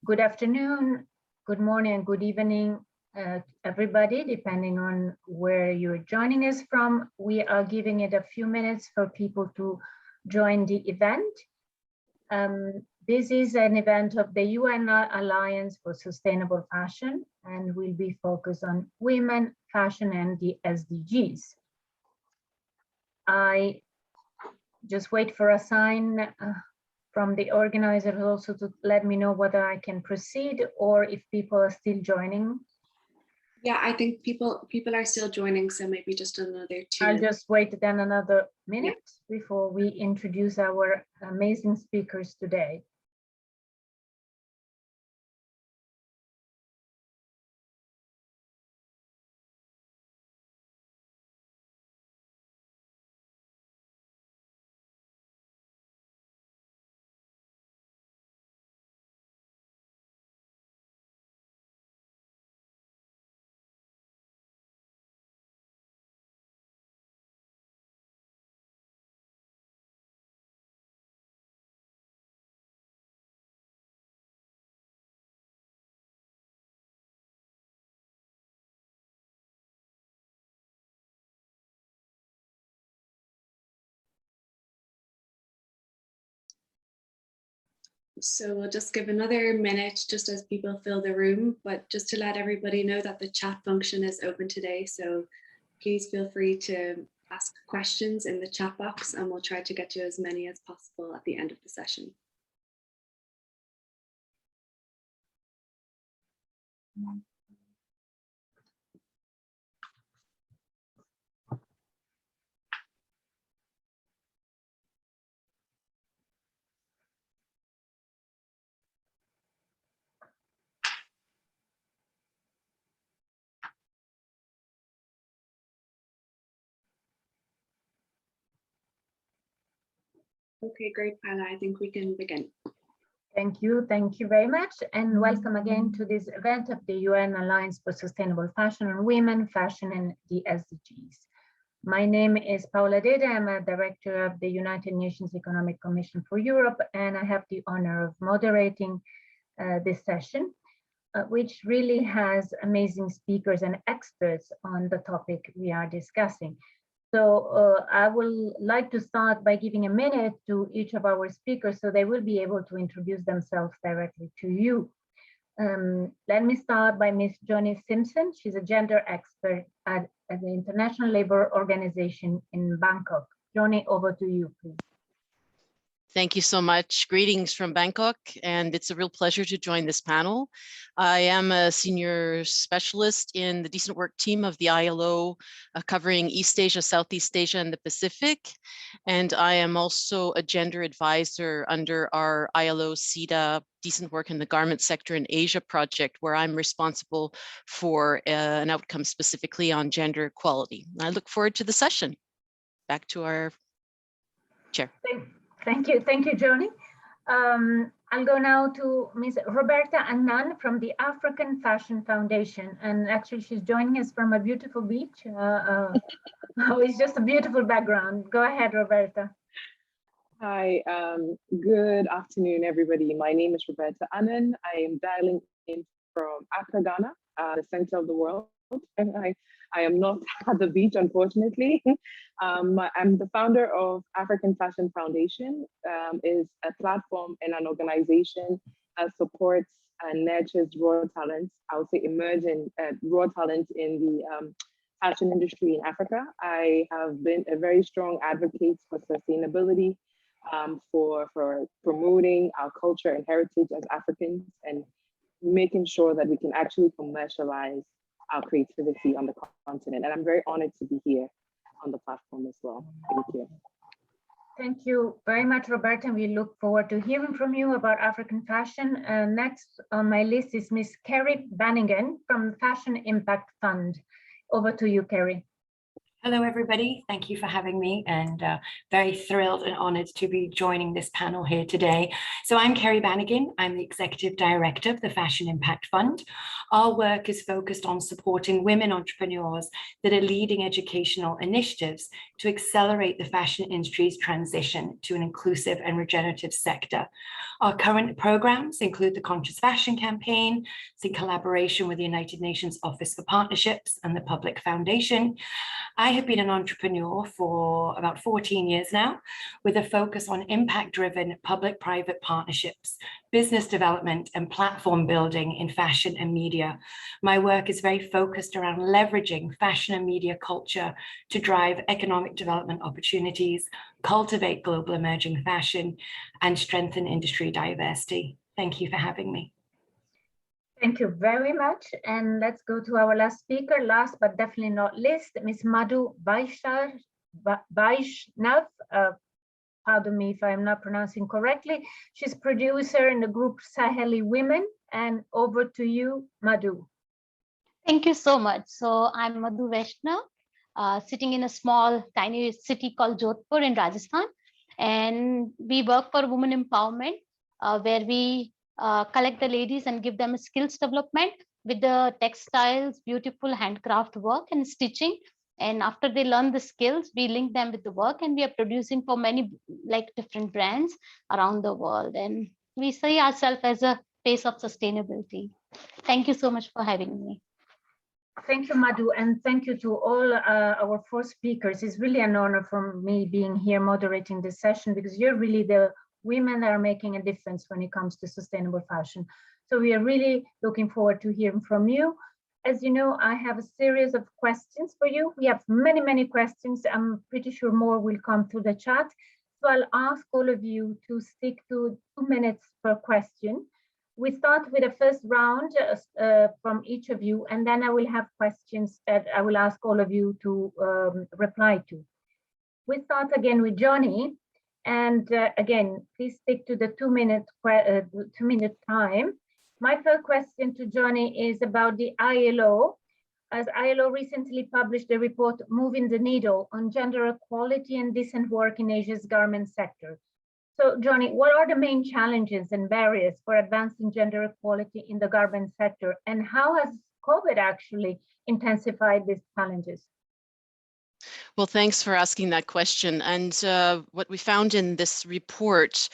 Good afternoon, good morning, and good evening, everybody, depending on where you're joining us from. We are giving it a few minutes for people to join the event. This is an event of the UN Alliance for Sustainable Fashion, and will be focused on women, fashion, and the SDGs. I just wait for a sign from the organizers also to let me know whether I can proceed or if people are still joining. Yeah, I think people are still joining, so maybe just another 2 I'll minutes. just wait then another minute before we introduce our amazing speakers today. So we'll just give another minute just as people fill the room, but just to let everybody know that the chat function is open today. So please feel free to ask questions in the chat box and we'll try to get to as many as possible at the end of the session. Okay, great, Paola. I think we can begin. Thank you very much, and welcome again to this event of the UN Alliance for Sustainable Fashion on Women, Fashion, and the SDGs. My name is Paola Deda. I'm a director of the United Nations Economic Commission for Europe, and I have the honor of moderating this session, which really has amazing speakers and experts on the topic we are discussing. So I will like to start by giving a minute to each of our speakers so they will be able to introduce themselves directly to you. Let me start by Ms. Joni Simpson. She's a gender expert at the International Labour Organization in Bangkok. Joni, over to you, please. Thank you so much. Greetings from Bangkok, and it's a real pleasure to join this panel. I am a senior specialist in the decent work team of the ILO, covering East Asia, Southeast Asia, and the Pacific. And I am also a gender advisor under our ILO CEDA Decent Work in the Garment Sector in Asia project, where I'm responsible for an outcome specifically on gender equality. I look forward to the session. Back to our chair. Thank you, Joni. I'll go now to Ms. Roberta Annan from the African Fashion Foundation, and actually she's joining us from a beautiful beach. It's just a beautiful background. Go ahead, Roberta. Hi, good afternoon, everybody. My name is Roberta Annan. I am dialing in from Accra, Ghana, the center of the world. I am not at the beach, unfortunately. I'm the founder of African Fashion Foundation, is a platform and an organization that supports and nurtures raw talents, I would say emerging raw talent in the fashion industry in Africa. I have been a very strong advocate for sustainability, for promoting our culture and heritage as Africans and making sure that we can actually commercialize our creativity on the continent. And I'm very honored to be here on the platform as well. Thank you. Thank you very much, Roberta. And we look forward to hearing from you about African fashion. Next on my list is Miss Kerry Bannigan from Fashion Impact Fund. Over to you, Kerry. Hello, everybody. Thank you for having me, and very thrilled and honored to be joining this panel here today. So I'm Kerry Bannigan. I'm the Executive Director of the Fashion Impact Fund. Our work is focused on supporting women entrepreneurs that are leading educational initiatives to accelerate the fashion industry's transition to an inclusive and regenerative sector. Our current programs include the Conscious Fashion Campaign. It's in collaboration with the United Nations Office for Partnerships and the Public Foundation. I have been an entrepreneur for about 14 years now, with a focus on impact-driven public-private partnerships, business development, and platform building in fashion and media. My work is very focused around leveraging fashion and media culture to drive economic development opportunities, cultivate global emerging fashion, and strengthen industry diversity. Thank you for having me. Thank you very much. And let's go to our last speaker, last but definitely not least, Ms. Madhu Vaishnav. Pardon me if I'm not pronouncing correctly. She's producer in the group Saheli Women. And over to you, Madhu. Thank you so much. So I'm Madhu Vaishnav, sitting in a small, tiny city called Jodhpur in Rajasthan. And we work for women empowerment, where we collect the ladies and give them a skills development with the textiles, beautiful handcraft work and stitching. And after they learn the skills, we link them with the work, and we are producing for many different brands around the world. And we see ourselves as a face of sustainability. Thank you so much for having me. Thank you, Madhu, and thank you to all our four speakers. It's really an honor for me being here moderating this session, because you're really the women that are making a difference when it comes to sustainable fashion. So we are really looking forward to hearing from you. As you know, I have a series of questions for you. We have many, many questions. I'm pretty sure more will come through the chat. So I'll ask all of you to stick to 2 minutes per question. We start with the first round from each of you, and then I will have questions that I will ask all of you to reply to. We start again with Joni. And again, please stick to the 2 minute time. My first question to Joni is about the ILO, as ILO recently published a report, Moving the Needle, on gender equality and decent work in Asia's garment sector. So Joni, what are the main challenges and barriers for advancing gender equality in the garment sector? And how has COVID actually intensified these challenges? Well, thanks for asking that question. And what we found in this report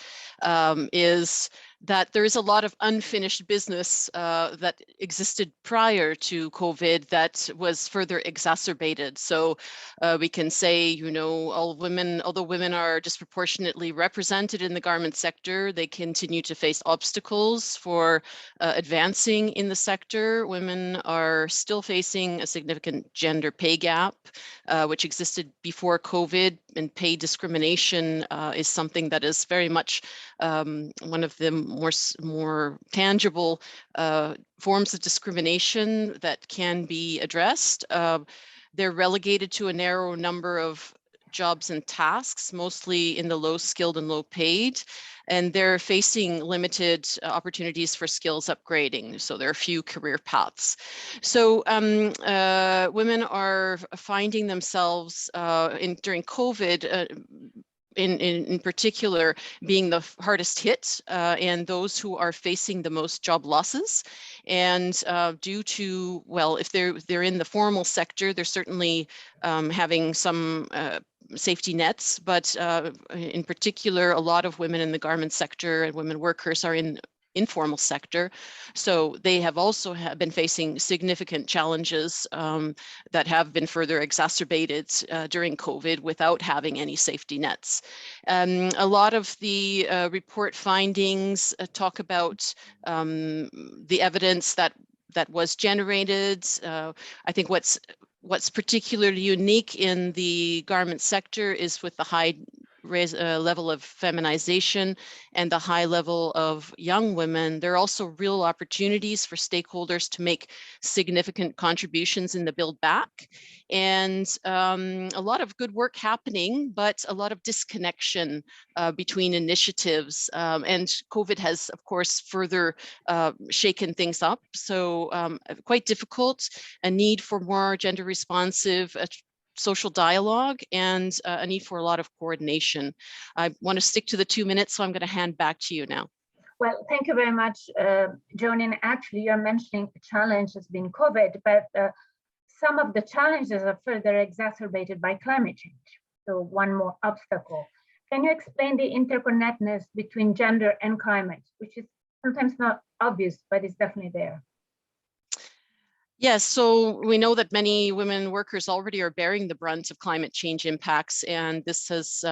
is that there is a lot of unfinished business that existed prior to COVID that was further exacerbated. So we can say, you know, although women are disproportionately represented in the garment sector, they continue to face obstacles for advancing in the sector. Women are still facing a significant gender pay gap, which existed before COVID, and pay discrimination is something that is very much one of the more tangible forms of discrimination that can be addressed. They're relegated to a narrow number of jobs and tasks, mostly in the low skilled and low paid, and they're facing limited opportunities for skills upgrading. So there are few career paths. So women are finding themselves during COVID, in particular, being the hardest hit, and those who are facing the most job losses. And due to, well, if they're in the formal sector, they're certainly having some safety nets, but in particular, a lot of women in the garment sector and women workers are in informal sector. So they have also been facing significant challenges that have been further exacerbated during COVID without having any safety nets. A lot of the report findings talk about the evidence that was generated. I think what's particularly unique in the garment sector is with the high level of feminization and the high level of young women. There are also real opportunities for stakeholders to make significant contributions in the build back, and a lot of good work happening, but a lot of disconnection between initiatives. And COVID has, of course, further shaken things up. So quite difficult, a need for more gender responsive social dialogue and a need for a lot of coordination. I want to stick to the 2 minutes, so I'm going to hand back to you now. Well, thank you very much, Joni. And actually, you're mentioning the challenge has been COVID, but some of the challenges are further exacerbated by climate change. So one more obstacle. Can you explain the interconnectedness between gender and climate, which is sometimes not obvious, but it's definitely there? Yes, so we know that many women workers already are bearing the brunt of climate change impacts, and this has,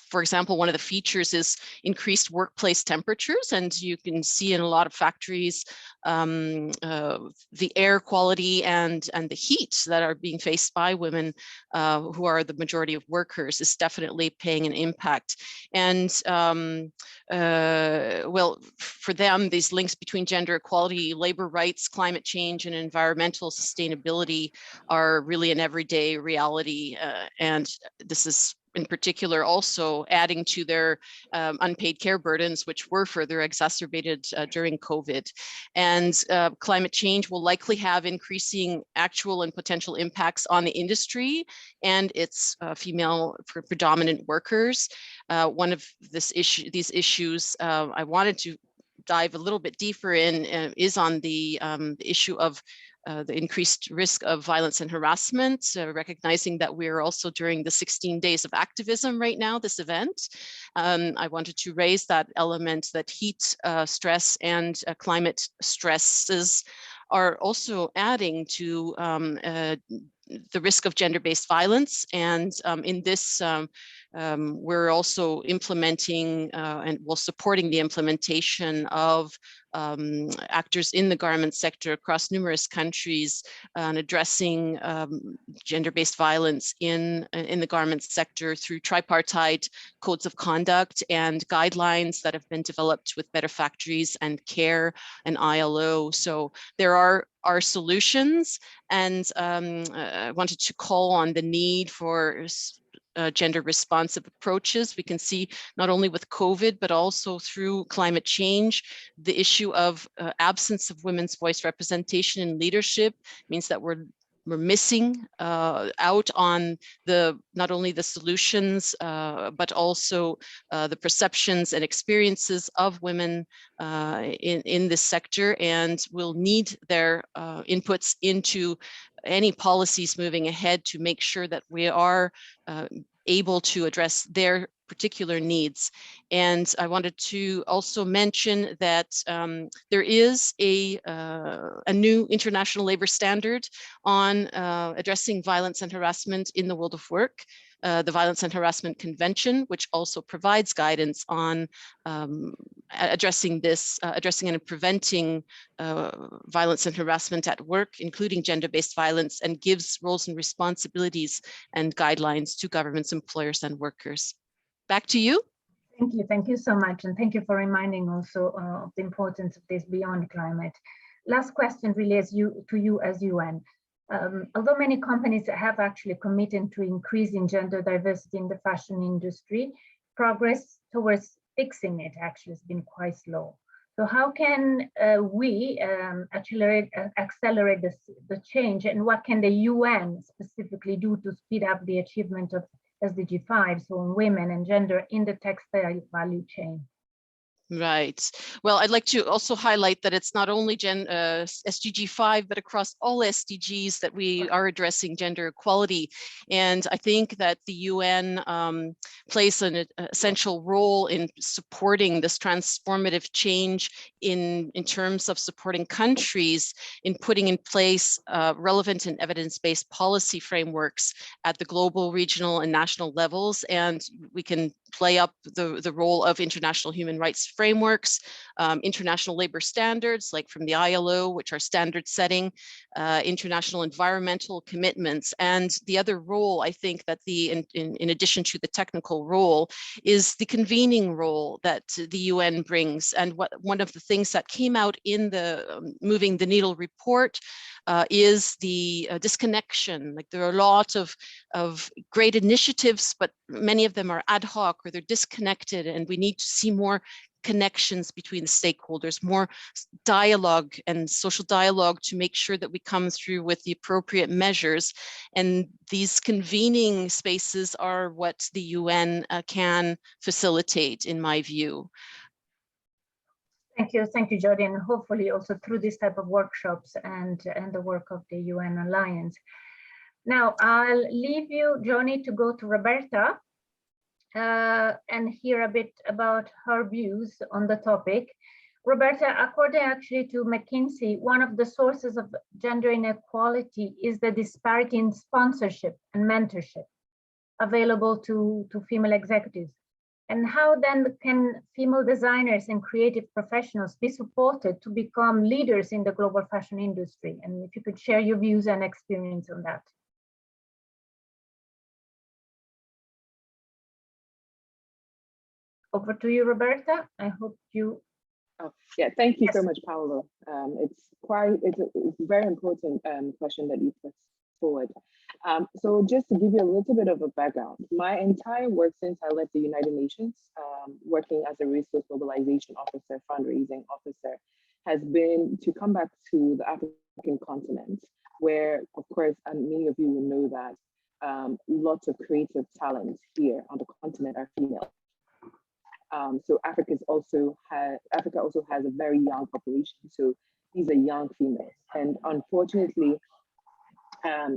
for example, one of the features is increased workplace temperatures, and you can see in a lot of factories the air quality and the heat that are being faced by women who are the majority of workers is definitely paying an impact. And well, for them, these links between gender equality, labor rights, climate change, and environmental sustainability are really an everyday reality. And this is in particular also adding to their unpaid care burdens, which were further exacerbated during COVID. And climate change will likely have increasing actual and potential impacts on the industry and its female predominant workers. One of these issues I wanted to dive a little bit deeper in is on the issue of the increased risk of violence and harassment, recognizing that we're also during the 16 days of activism right now, this event. I wanted to raise that element that heat stress and climate stresses are also adding to the risk of gender-based violence. And in this, we're also implementing and supporting the implementation of actors in the garment sector across numerous countries on addressing gender-based violence in the garment sector through tripartite codes of conduct and guidelines that have been developed with Better Factories and CARE and ILO. So there are solutions, and I wanted to call on the need for gender responsive approaches. We can see not only with COVID, but also through climate change, the issue of absence of women's voice representation in leadership means that we're missing out on not only the solutions, but also the perceptions and experiences of women in this sector, and will need their inputs into any policies moving ahead to make sure that we are able to address their particular needs. And I wanted to also mention that there is a new international labor standard on addressing violence and harassment in the world of work, the Violence and Harassment Convention, which also provides guidance on addressing and preventing violence and harassment at work, including gender-based violence, and gives roles and responsibilities and guidelines to governments, employers, and workers. Back to you. Thank you so much, and thank you for reminding also of the importance of this beyond climate. Last question really is to you as UN. Although many companies have actually committed to increasing gender diversity in the fashion industry, progress towards fixing it actually has been quite slow. So how can we accelerate the change, and what can the UN specifically do to speed up the achievement of SDG 5, so on women and gender in the textile value chain? Right. Well, I'd like to also highlight that it's not only SDG 5, but across all SDGs that we are addressing gender equality. And I think that the UN plays an essential role in supporting this transformative change in terms of supporting countries in putting in place relevant and evidence-based policy frameworks at the global, regional, and national levels. And we can play up the role of international human rights frameworks, international labor standards, like from the ILO, which are standard setting, international environmental commitments. And the other role, I think, that in addition to the technical role, is the convening role that the UN brings. And one of the things that came out in the Moving the Needle report is the disconnection. Like, there are a lot of great initiatives, but many of them are ad hoc or they're disconnected, and we need to see more connections between the stakeholders, more dialogue and social dialogue to make sure that we come through with the appropriate measures. And these convening spaces are what the UN can facilitate, in my view. Thank you, Jodi, and hopefully also through this type of workshops and the work of the UN Alliance. Now, I'll leave you, Joni, to go to Roberta and hear a bit about her views on the topic. Roberta, according actually to McKinsey, one of the sources of gender inequality is the disparity in sponsorship and mentorship available to female executives. And how then can female designers and creative professionals be supported to become leaders in the global fashion industry? And if you could share your views and experience on that. Over to you, Roberta. I hope you. Oh, yeah, thank you Yes. so much, Paola. It's a very important question that you put forward. So just to give you a little bit of a background, my entire work since I left the United Nations, working as a resource mobilization officer, fundraising officer, has been to come back to the African continent, where, of course, many of you will know that lots of creative talents here on the continent are female. So Africa also has a very young population. So these are young females, and unfortunately,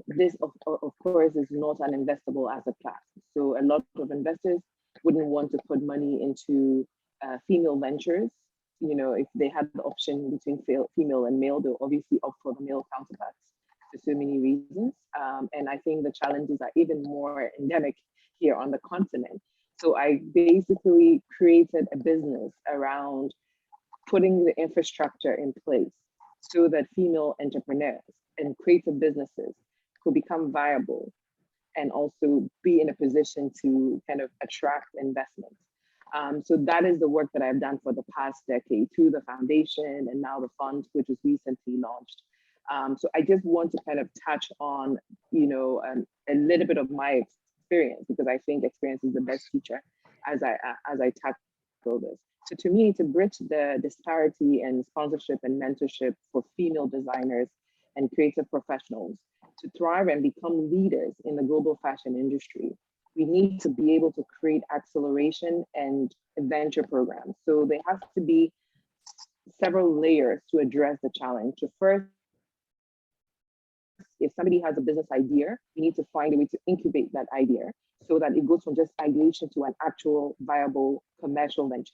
this of course is not an investable asset class. So a lot of investors wouldn't want to put money into female ventures. You know, if they had the option between female and male, they'll obviously opt for the male counterparts for so many reasons. And I think the challenges are even more endemic here on the continent. So I basically created a business around putting the infrastructure in place so that female entrepreneurs and creative businesses could become viable and also be in a position to kind of attract investment. So that is the work that I've done for the past decade through the foundation and now the fund, which was recently launched. So I just want to kind of touch on, you know, a little bit of my experience, because I think experience is the best teacher as I tackle this. So to me, to bridge the disparity in sponsorship and mentorship for female designers and creative professionals to thrive and become leaders in the global fashion industry, we need to be able to create acceleration and venture programs. So there has to be several layers to address the challenge. So first, if somebody has a business idea, we need to find a way to incubate that idea so that it goes from just ideation to an actual viable commercial venture.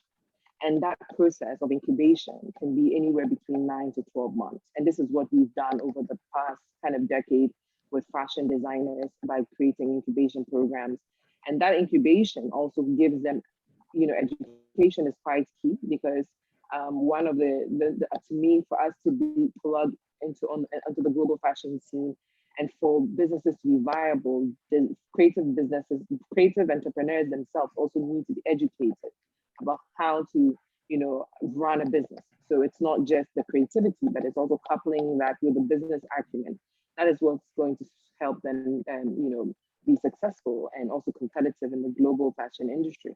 And that process of incubation can be anywhere between 9 to 12 months. And this is what we've done over the past kind of decade with fashion designers by creating incubation programs. And that incubation also gives them, you know, education is quite key, because one of the to me, for us to be plugged into the global fashion scene and for businesses to be viable, the creative entrepreneurs themselves also need to be educated about how to, you know, run a business. So it's not just the creativity, but it's also coupling that with the business acumen. That is what's going to help them, you know, be successful and also competitive in the global fashion industry.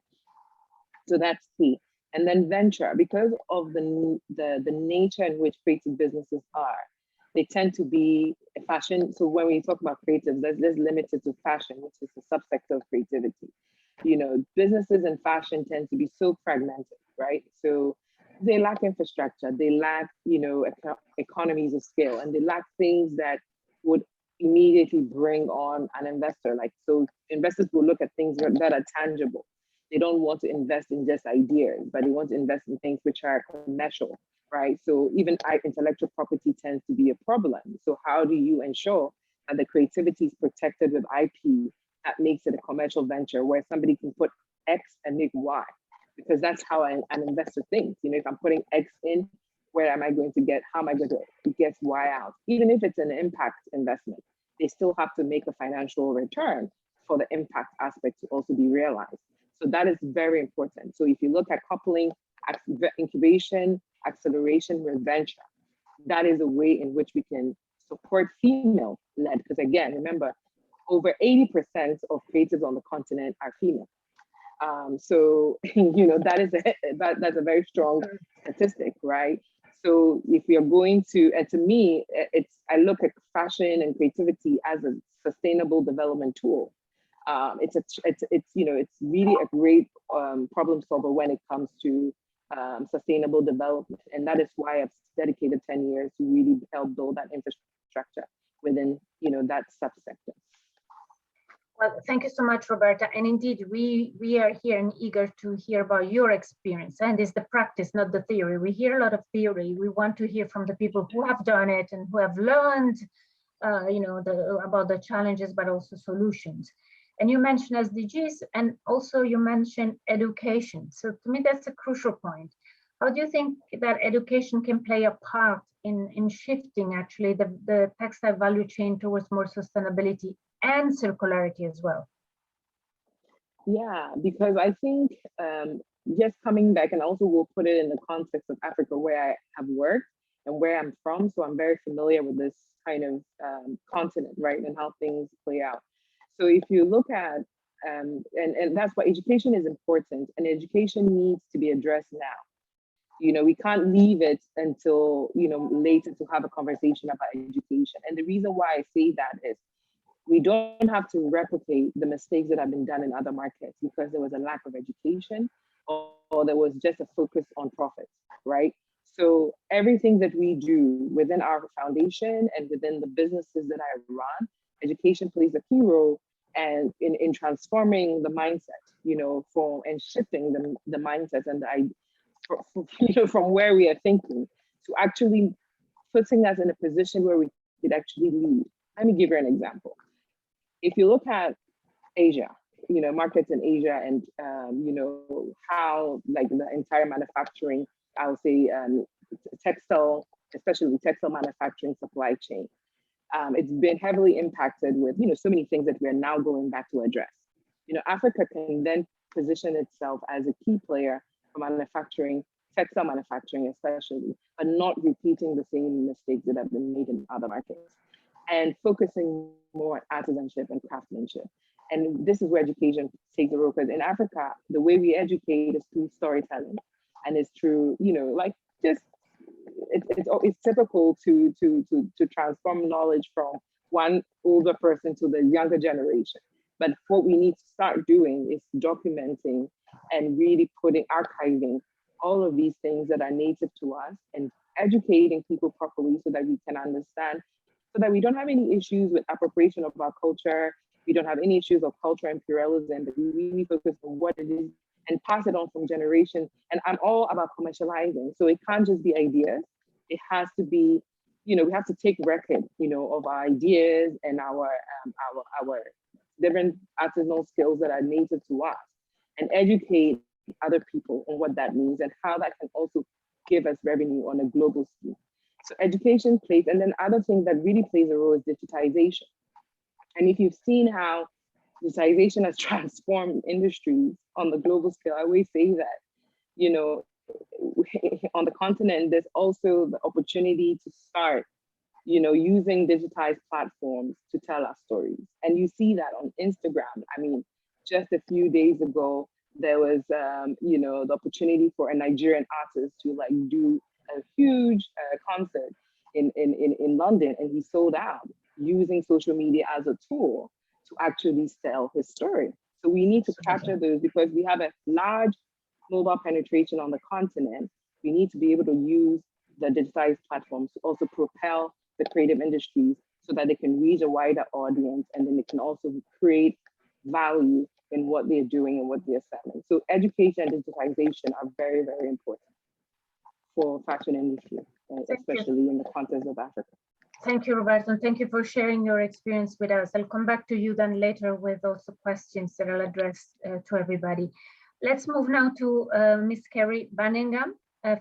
So that's key. And then venture, because of the nature in which creative businesses are, they tend to be fashion. So when we talk about creatives, there's limited to fashion, which is a subsector of creativity. You know, businesses in fashion tend to be so fragmented, right? So they lack infrastructure, they lack, you know, economies of scale, and they lack things that would immediately bring on an investor. Like, so investors will look at things that are tangible. They don't want to invest in just ideas, but they want to invest in things which are commercial, right? So even intellectual property tends to be a problem. So how do you ensure that the creativity is protected with IP that makes it a commercial venture where somebody can put X and make Y? Because that's how an investor thinks. You know, if I'm putting X in, where am I going to get, how am I going to get Y out? Even if it's an impact investment, they still have to make a financial return for the impact aspect to also be realized. So that is very important. So if you look at coupling incubation, acceleration with venture, that is a way in which we can support female-led. Because again, remember, over 80% of creatives on the continent are female. So, that is that's a very strong statistic, right? So if we are going to, and to me, I look at fashion and creativity as a sustainable development tool. It's really a great problem solver when it comes to sustainable development. And that is why I've dedicated 10 years to really help build that infrastructure within, that subsector. Well, thank you so much, Roberta. And indeed, we are here and eager to hear about your experience. And it's the practice, not the theory. We hear a lot of theory. We want to hear from the people who have done it and who have learned, about the challenges, but also solutions. And you mentioned SDGs, and also you mentioned education. So to me, that's a crucial point. How do you think that education can play a part in shifting actually the textile value chain towards more sustainability and circularity as well? Yeah, because I think just coming back, and also we'll put it in the context of Africa where I have worked and where I'm from. So I'm very familiar with this kind of continent, right? And how things play out. So if you look at, and that's why education is important, and education needs to be addressed now. We can't leave it until, later to have a conversation about education. And the reason why I say that is we don't have to replicate the mistakes that have been done in other markets because there was a lack of education or there was just a focus on profits, right? So everything that we do within our foundation and within the businesses that I run, education plays a key role and in transforming the mindset, and shifting the mindset and from where we are thinking to actually putting us in a position where we could actually lead. Let me give you an example. If you look at Asia, markets in Asia and, how like the entire manufacturing, I would say textile, especially textile manufacturing supply chain, it's been heavily impacted with, so many things that we're now going back to address. Africa can then position itself as a key player for manufacturing, textile manufacturing especially, but not repeating the same mistakes that have been made in other markets, and focusing more on artisanship and craftsmanship. And this is where education takes a role, because in Africa, the way we educate is through storytelling, and it's through, it's typical to transform knowledge from one older person to the younger generation. But what we need to start doing is documenting and really archiving all of these things that are native to us and educating people properly so that we can understand, so that we don't have any issues with appropriation of our culture. We don't have any issues of culture imperialism, but we really focus on what it is and pass it on from generation. And I'm all about commercializing. So it can't just be ideas. It has to be, we have to take record, of our ideas and our different artisanal skills that are native to us, and educate other people on what that means and how that can also give us revenue on a global scale. So education plays, and then other thing that really plays a role is digitization. And if you've seen how digitization has transformed industries on the global scale, I always say that, on the continent, there's also the opportunity to start, using digitized platforms to tell our stories. And you see that on Instagram. I mean, just a few days ago, there was, the opportunity for a Nigerian artist to do a huge concert in London, and he sold out using social media as a tool to actually sell his story. So we need to capture those because we have a large mobile penetration on the continent. We need to be able to use the digitized platforms to also propel the creative industries so that they can reach a wider audience, and then they can also create value in what they're doing and what they're selling. So education and digitization are very, very important for fashion industry, especially in the context of Africa. Thank you, Roberta, and thank you for sharing your experience with us. I'll come back to you then later with also questions that I'll address to everybody. Let's move now to Ms. Kerry Bannigan,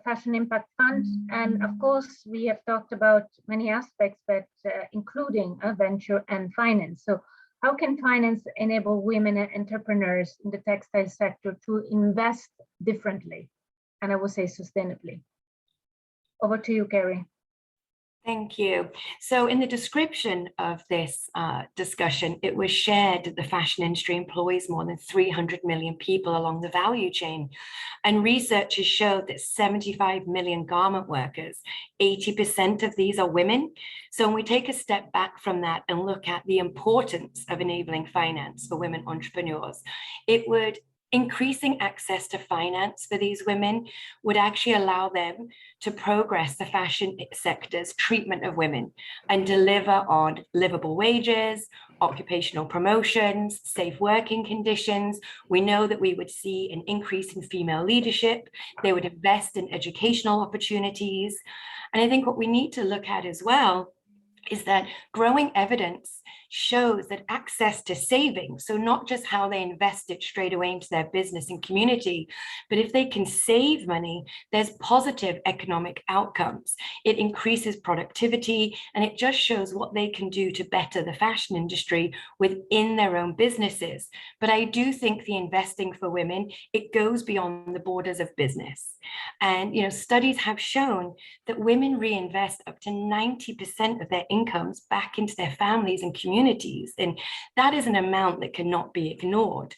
Fashion Impact Fund. And of course, we have talked about many aspects, but including venture and finance. So how can finance enable women entrepreneurs in the textile sector to invest differently? And I would say sustainably. Over to you, Kerry. Thank you. So in the description of this discussion, it was shared that the fashion industry employs more than 300 million people along the value chain. And researchers showed that 75 million garment workers, 80% of these are women. So when we take a step back from that and look at the importance of enabling finance for women entrepreneurs, it would increasing access to finance for these women would actually allow them to progress the fashion sector's treatment of women and deliver on livable wages, occupational promotions, safe working conditions. We know that we would see an increase in female leadership. They would invest in educational opportunities. And I think what we need to look at as well is that growing evidence shows that access to savings, so not just how they invest it straight away into their business and community, but if they can save money, there's positive economic outcomes. It increases productivity, and it just shows what they can do to better the fashion industry within their own businesses. But I do think the investing for women, it goes beyond the borders of business. And studies have shown that women reinvest up to 90% of their incomes back into their families and communities. And that is an amount that cannot be ignored.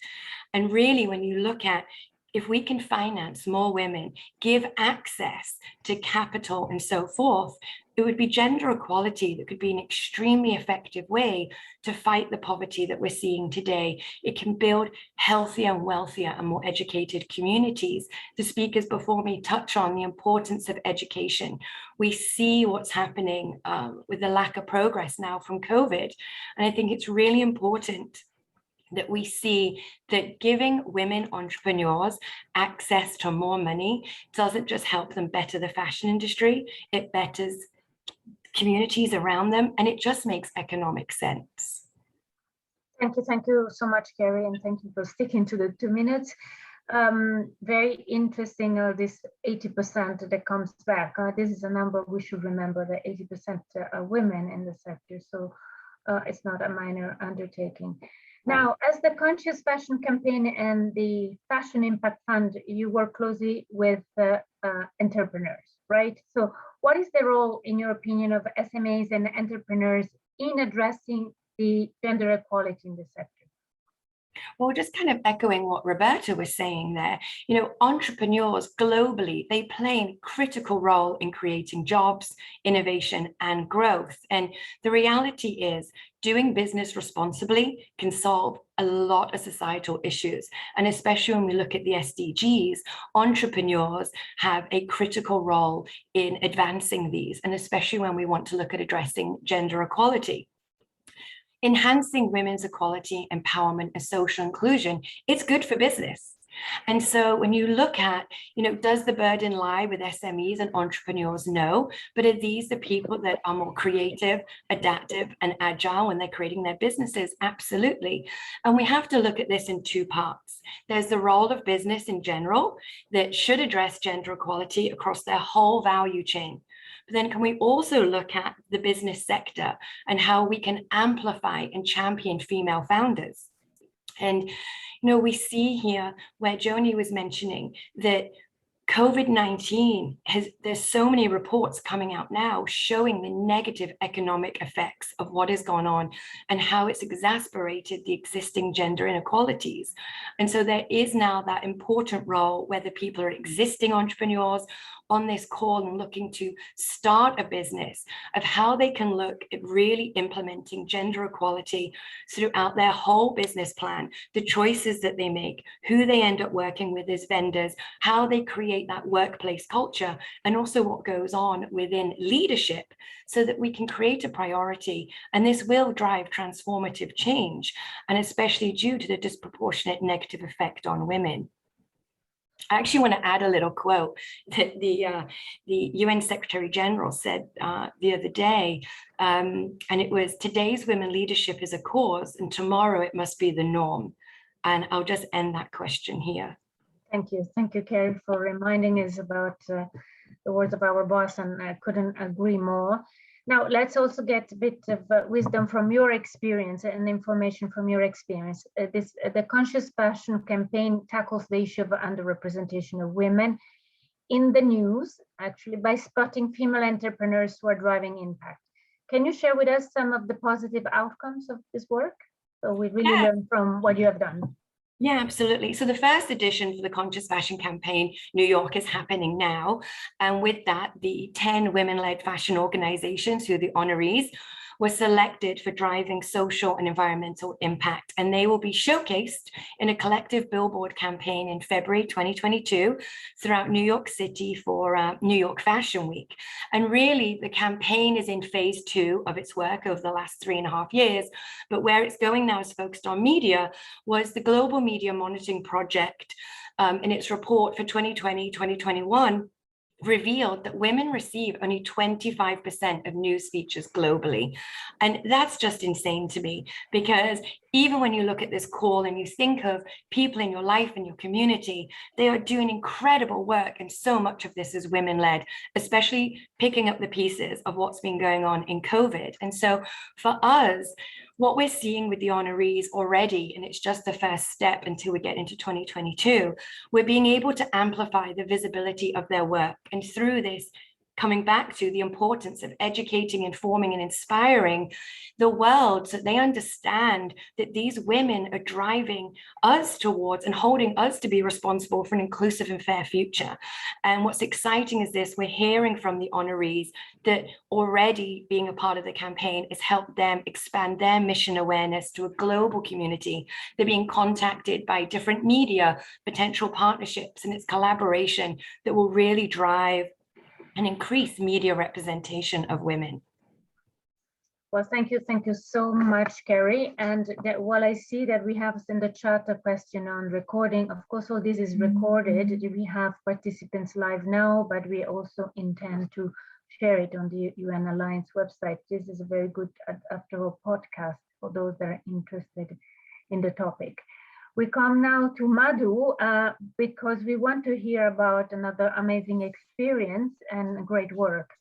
And really, when you look at if we can finance more women, give access to capital and so forth, it would be gender equality that could be an extremely effective way to fight the poverty that we're seeing today. It can build healthier and wealthier and more educated communities. The speakers before me touch on the importance of education. We see what's happening with the lack of progress now from COVID. And I think it's really important that we see that giving women entrepreneurs access to more money doesn't just help them better the fashion industry, it betters communities around them, and it just makes economic sense. Thank you so much, Kerry, and thank you for sticking to the 2 minutes. Very interesting, this 80% that comes back. This is a number we should remember, that 80% are women in the sector, so it's not a minor undertaking. Now, as the Conscious Fashion Campaign and the Fashion Impact Fund, you work closely with entrepreneurs, right? So what is the role, in your opinion, of SMEs and entrepreneurs in addressing the gender equality in the sector? Well, just kind of echoing what Roberta was saying there, entrepreneurs globally, they play a critical role in creating jobs, innovation, and growth. And the reality is, doing business responsibly can solve a lot of societal issues. And especially when we look at the SDGs, entrepreneurs have a critical role in advancing these, and especially when we want to look at addressing gender equality. Enhancing women's equality, empowerment, and social inclusion, it's good for business. And so when you look at, does the burden lie with SMEs and entrepreneurs? No, but are these the people that are more creative, adaptive, and agile when they're creating their businesses? Absolutely. And we have to look at this in two parts. There's the role of business in general that should address gender equality across their whole value chain. But then can we also look at the business sector and how we can amplify and champion female founders? And we see here where Joni was mentioning that COVID-19 there's so many reports coming out now showing the negative economic effects of what has gone on and how it's exacerbated the existing gender inequalities. And so there is now that important role, whether people are existing entrepreneurs on this call and looking to start a business, of how they can look at really implementing gender equality throughout their whole business plan, the choices that they make, who they end up working with as vendors, how they create that workplace culture, and also what goes on within leadership, so that we can create a priority. And this will drive transformative change, and especially due to the disproportionate negative effect on women. I actually want to add a little quote that the UN Secretary General said the other day, and it was, "Today's women leadership is a cause, and tomorrow it must be the norm." And I'll just end that question here. Thank you, Kerry, for reminding us about the words of our boss, and I couldn't agree more. Now, let's also get a bit of wisdom from your experience and information from your experience. The Conscious Fashion Campaign tackles the issue of underrepresentation of women in the news, actually, by spotting female entrepreneurs who are driving impact. Can you share with us some of the positive outcomes of this work? So we really learn from what you have done. Yeah, absolutely. So the first edition for the Conscious Fashion Campaign New York is happening now. And with that, the 10 women-led fashion organizations who are the honorees were selected for driving social and environmental impact. And they will be showcased in a collective billboard campaign in February 2022 throughout New York City for New York Fashion Week. And really, the campaign is in phase 2 of its work over the last 3.5 years. But where it's going now is focused on media, was the Global Media Monitoring Project in its report for 2020-2021 revealed that women receive only 25% of news features globally. And that's just insane to me, because even when you look at this call and you think of people in your life and your community, they are doing incredible work. And so much of this is women-led, especially picking up the pieces of what's been going on in COVID. And so for us, what we're seeing with the honorees already, and it's just the first step until we get into 2022, we're being able to amplify the visibility of their work. And through this, coming back to the importance of educating, informing, and inspiring the world so they understand that these women are driving us towards and holding us to be responsible for an inclusive and fair future. And what's exciting is this, we're hearing from the honorees that already being a part of the campaign has helped them expand their mission awareness to a global community. They're being contacted by different media, potential partnerships, and it's collaboration that will really drive and increase media representation of women. Well, thank you so much, Kerry. And that, while I see that we have in the chat a question on recording, of course, all this is recorded. We have participants live now, but we also intend to share it on the UN Alliance website. This is a very good, after all, podcast for those that are interested in the topic. We come now to Madhu because we want to hear about another amazing experience and great work.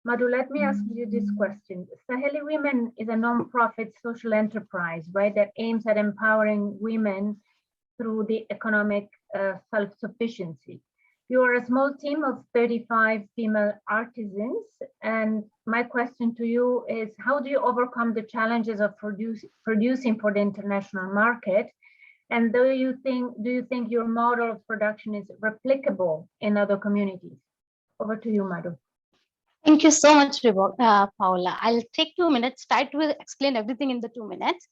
Madhu, let me ask you this question. Saheli Women is a non-profit social enterprise, right, that aims at empowering women through the economic self-sufficiency. You are a small team of 35 female artisans, and my question to you is, how do you overcome the challenges of producing for the international market? And do you think your model of production is replicable in other communities? Over to you, Madhu. Thank you so much, Paola. I'll take 2 minutes, try to explain everything in the 2 minutes.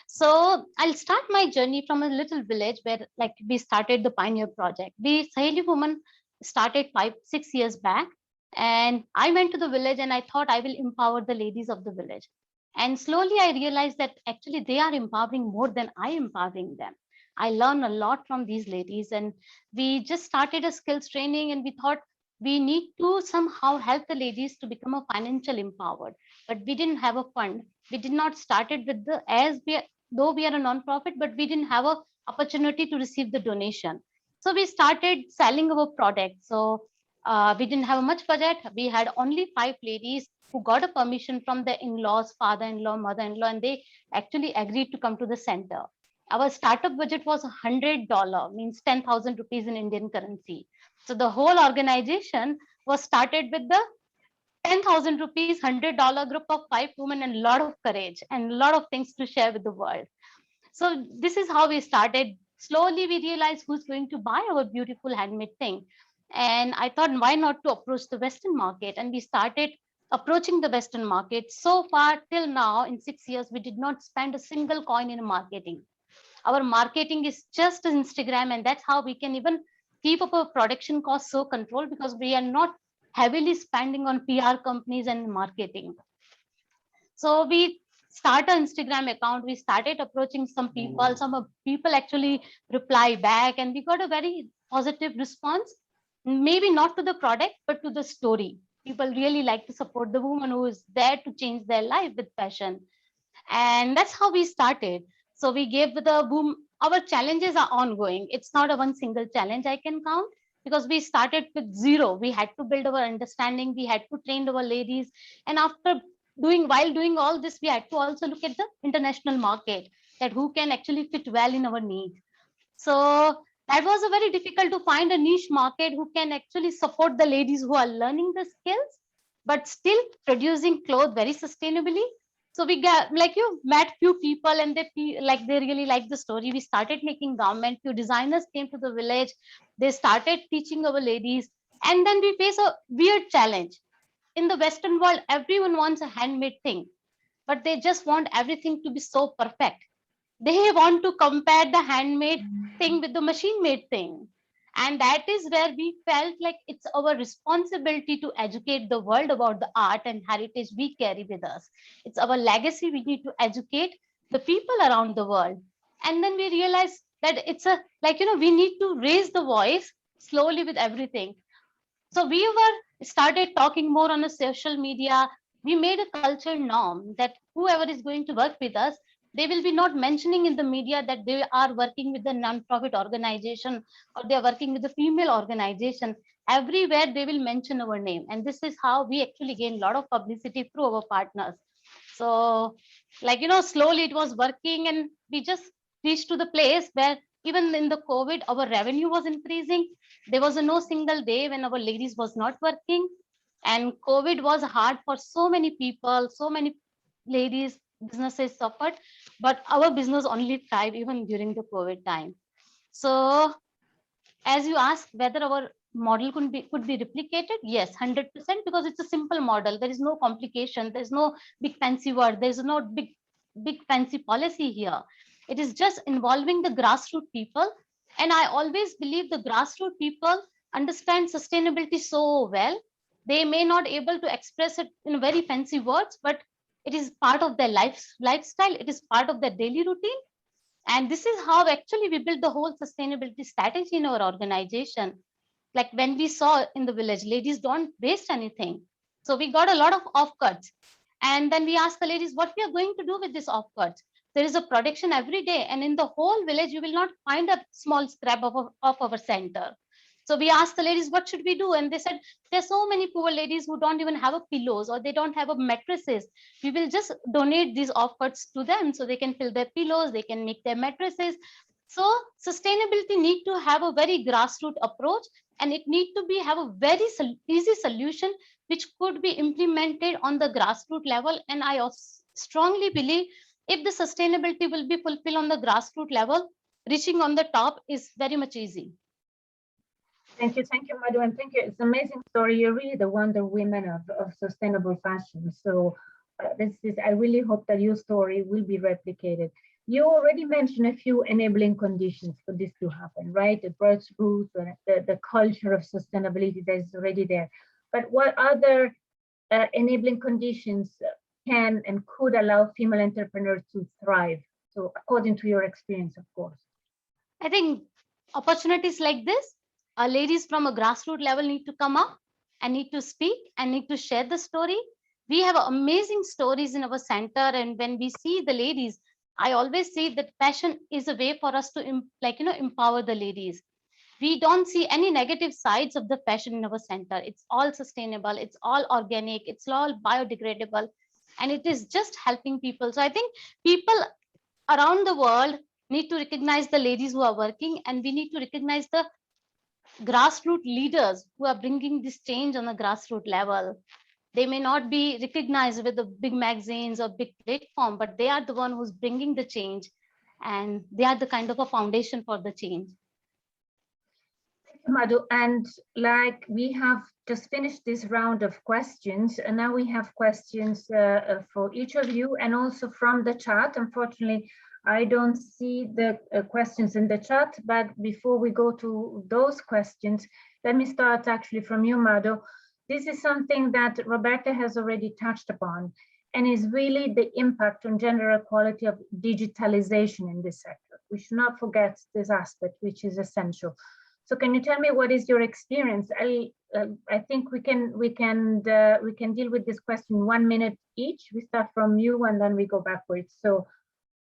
So I'll start my journey from a little village where we started the Pioneer Project. We Saheli Women started 5-6 years back. And I went to the village and I thought I will empower the ladies of the village. And slowly I realized that actually they are empowering more than I am empowering them. I learned a lot from these ladies, and we just started a skills training, and we thought we need to somehow help the ladies to become a financial empowered, but we didn't have a fund. We did not started with though we are a non-profit, but we didn't have a opportunity to receive the donation. So we started selling our product. So we didn't have much budget. We had only 5 ladies who got a permission from their in-laws, father-in-law, mother-in-law, and they actually agreed to come to the center. Our startup budget was $100, means 10,000 rupees in Indian currency. So the whole organization was started with the 10,000 rupees, $100 group of 5 women, and a lot of courage and a lot of things to share with the world. So this is how we started. Slowly we realized who's going to buy our beautiful handmade thing. And I thought, why not to approach the Western market? And we started approaching the Western market. So far till now, in 6 years, we did not spend a single coin in marketing. Our marketing is just Instagram, and that's how we can even keep up our production costs so controlled, because we are not heavily spending on PR companies and marketing. So we start an Instagram account. We started approaching some people. Some people actually reply back, and we got a very positive response. Maybe not to the product, but to the story. People really like to support the woman who is there to change their life with passion. And that's how we started. So we gave the boom. Our challenges are ongoing. It's not a one single challenge I can count, because we started with zero. We had to build our understanding. We had to train our ladies. And while doing all this, we had to also look at the international market, that who can actually fit well in our needs. So that was a very difficult to find a niche market who can actually support the ladies who are learning the skills, but still producing clothes very sustainably. So we got, like, you met few people and they feel like they really like the story. We started making garment. Few designers came to the village. They started teaching our ladies. And then we face a weird challenge. In the Western world, everyone wants a handmade thing, but they just want everything to be so perfect. They want to compare the handmade thing with the machine made thing. And that is where we felt like it's our responsibility to educate the world about the art and heritage we carry with us. It's our legacy. We need to educate the people around the world. And then we realized that it's a, like, we need to raise the voice slowly with everything. So we started talking more on a social media. We made a cultural norm that whoever is going to work with us, they will be not mentioning in the media that they are working with a non-profit organization or they are working with a female organization. Everywhere they will mention our name. And this is how we actually gain a lot of publicity through our partners. So, like, slowly it was working, and we just reached to the place where even in the COVID, our revenue was increasing. There was no single day when our ladies was not working. And COVID was hard for so many people, so many ladies, businesses suffered, but our business only thrived even during the COVID time. So as you asked whether our model could be replicated, yes, 100%, because it's a simple model. There is no complication. There's no big fancy word. There's no big fancy policy here. It is just involving the grassroots people. And I always believe the grassroots people understand sustainability so well. They may not able to express it in very fancy words, but it is part of their lifestyle. It is part of their daily routine. And this is how actually we build the whole sustainability strategy in our organization. Like when we saw in the village, ladies don't waste anything. So we got a lot of offcuts. And then we asked the ladies what we are going to do with this offcuts. There is a production every day. And in the whole village, you will not find a small scrap of our center. So we asked the ladies, what should we do? And they said, there's so many poor ladies who don't even have a pillows or they don't have a mattresses. We will just donate these offcuts to them so they can fill their pillows, they can make their mattresses. So sustainability need to have a very grassroots approach, and it need to have a very easy solution which could be implemented on the grassroots level. And I also strongly believe if the sustainability will be fulfilled on the grassroots level, reaching on the top is very much easy. Thank you, Madhu, and thank you. It's an amazing story. You're really the Wonder Woman of sustainable fashion. So I really hope that your story will be replicated. You already mentioned a few enabling conditions for this to happen, right? The grassroots, the culture of sustainability that is already there. But what other enabling conditions can and could allow female entrepreneurs to thrive? So according to your experience, of course. I think opportunities like this, ladies from a grassroots level need to come up and need to speak and need to share the story. We have amazing stories in our center, and when we see the ladies, I always say that fashion is a way for us to empower the ladies. We don't see any negative sides of the fashion in our center. It's all sustainable, it's all organic, it's all biodegradable, and it is just helping people. So I think people around the world need to recognize the ladies who are working, and we need to recognize the grassroots leaders who are bringing this change on the grassroots level. They may not be recognized with the big magazines or big platform, but they are the one who's bringing the change, and they are the kind of a foundation for the change. Thank you, Madhu. And like we have just finished this round of questions, and now we have questions for each of you, and also from the chat. Unfortunately, I don't see the questions in the chat, but before we go to those questions, let me start actually from you, Madhu. This is something that Roberta has already touched upon, and is really the impact on gender equality of digitalization in this sector. We should not forget this aspect, which is essential. So can you tell me what is your experience? I think we can deal with this question 1 minute each. We start from you and then we go backwards. So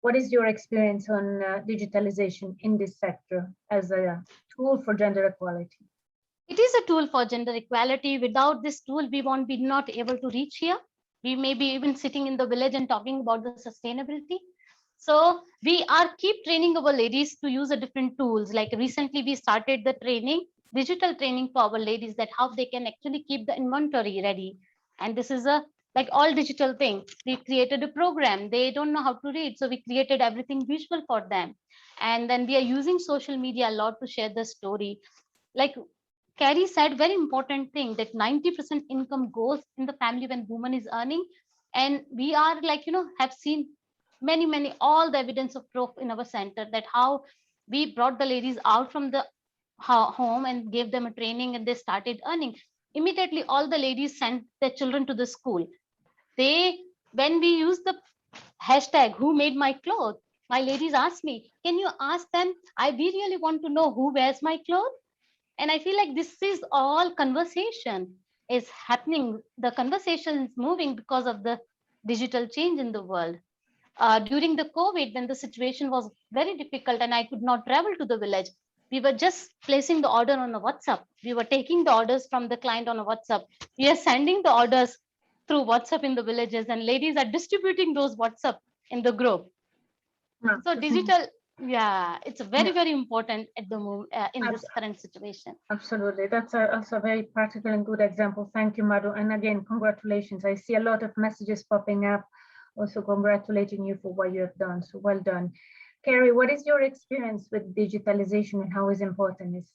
what is your experience on digitalization in this sector as a tool for gender equality? It is a tool for gender equality. Without this tool, we won't be not able to reach here. We may be even sitting in the village and talking about the sustainability. So we are keep training our ladies to use the different tools. Like recently we started the training, digital training for our ladies, that how they can actually keep the inventory ready. And this is a like all digital thing. We created a program. They don't know how to read, so we created everything visual for them. And then we are using social media a lot to share the story. Like Kerry said, very important thing, that 90% income goes in the family when woman is earning. And we are like, have seen many, all the evidence of proof in our center, that how we brought the ladies out from the home and gave them a training, and they started earning. Immediately, all the ladies sent their children to the school. When we use the hashtag who made my clothes, my ladies asked me, can you ask them? We really want to know who wears my clothes. And I feel like this is all conversation is happening. The conversation is moving because of the digital change in the world. During the COVID, when the situation was very difficult and I could not travel to the village, we were just placing the order on a WhatsApp. We were taking the orders from the client on a WhatsApp. We are sending the orders through WhatsApp in the villages, and ladies are distributing those WhatsApp in the group. So digital, it's very important at the moment in this current situation. Absolutely, that's also a very practical and good example. Thank you, Madhu. And again, congratulations. I see a lot of messages popping up, also congratulating you for what you have done. So well done. Kerry, what is your experience with digitalization, and how is important is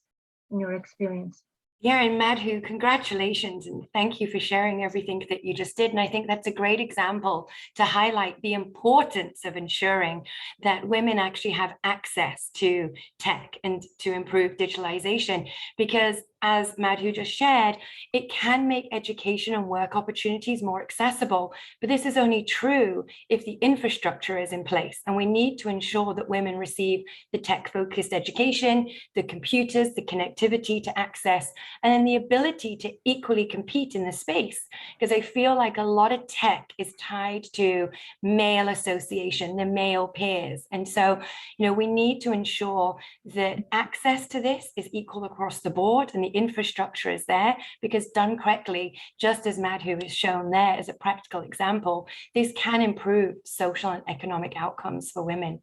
in your experience? Yeah, and Madhu, congratulations, and thank you for sharing everything that you just did. And I think that's a great example to highlight the importance of ensuring that women actually have access to tech and to improve digitalization, because as Madhu just shared, it can make education and work opportunities more accessible. But this is only true if the infrastructure is in place. And we need to ensure that women receive the tech-focused education, the computers, the connectivity to access, and then the ability to equally compete in the space. Because I feel like a lot of tech is tied to male association, the male peers. And so, we need to ensure that access to this is equal across the board, and the infrastructure is there, because done correctly, just as Madhu has shown there as a practical example, this can improve social and economic outcomes for women.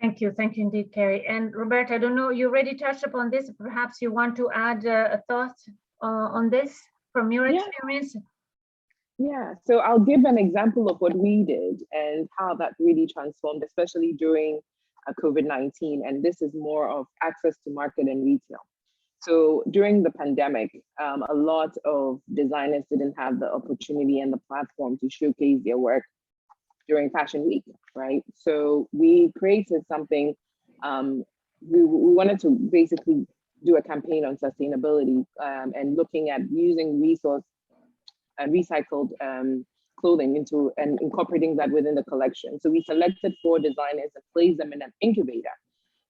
Thank you indeed, Kerry. And Roberta, I don't know, you already touched upon this, perhaps you want to add a thought on this from your experience? Yeah, so I'll give an example of what we did and how that really transformed, especially during COVID-19, and this is more of access to market and retail. So during the pandemic, a lot of designers didn't have the opportunity and the platform to showcase their work during Fashion Week, right? So we created something, we wanted to basically do a campaign on sustainability and looking at using resource and recycled clothing into and incorporating that within the collection. So we selected 4 designers and placed them in an incubator.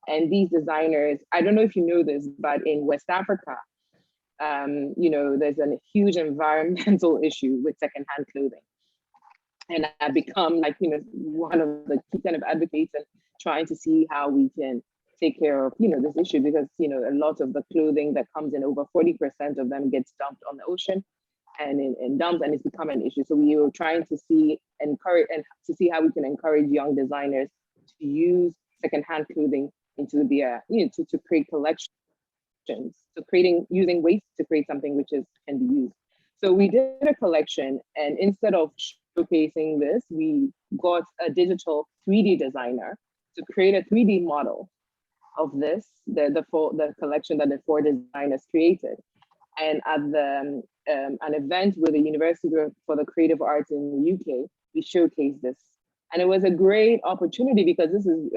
And these designers, I don't know if you know this, but in West Africa, there's a huge environmental issue with secondhand clothing. And I've become one of the key kind of advocates and trying to see how we can take care of, this issue, because, a lot of the clothing that comes in, over 40% of them gets dumped on the ocean and in dumps, and it's become an issue. So we were trying to see how we can encourage young designers to use secondhand clothing into their, to create collections, using waste to create something which can be used. So we did a collection, and instead of showcasing this, we got a digital 3D designer to create a 3D model of this, the collection that the 4 designers created. And at an event with the University for the Creative Arts in the UK, we showcased this. And it was a great opportunity, because this is,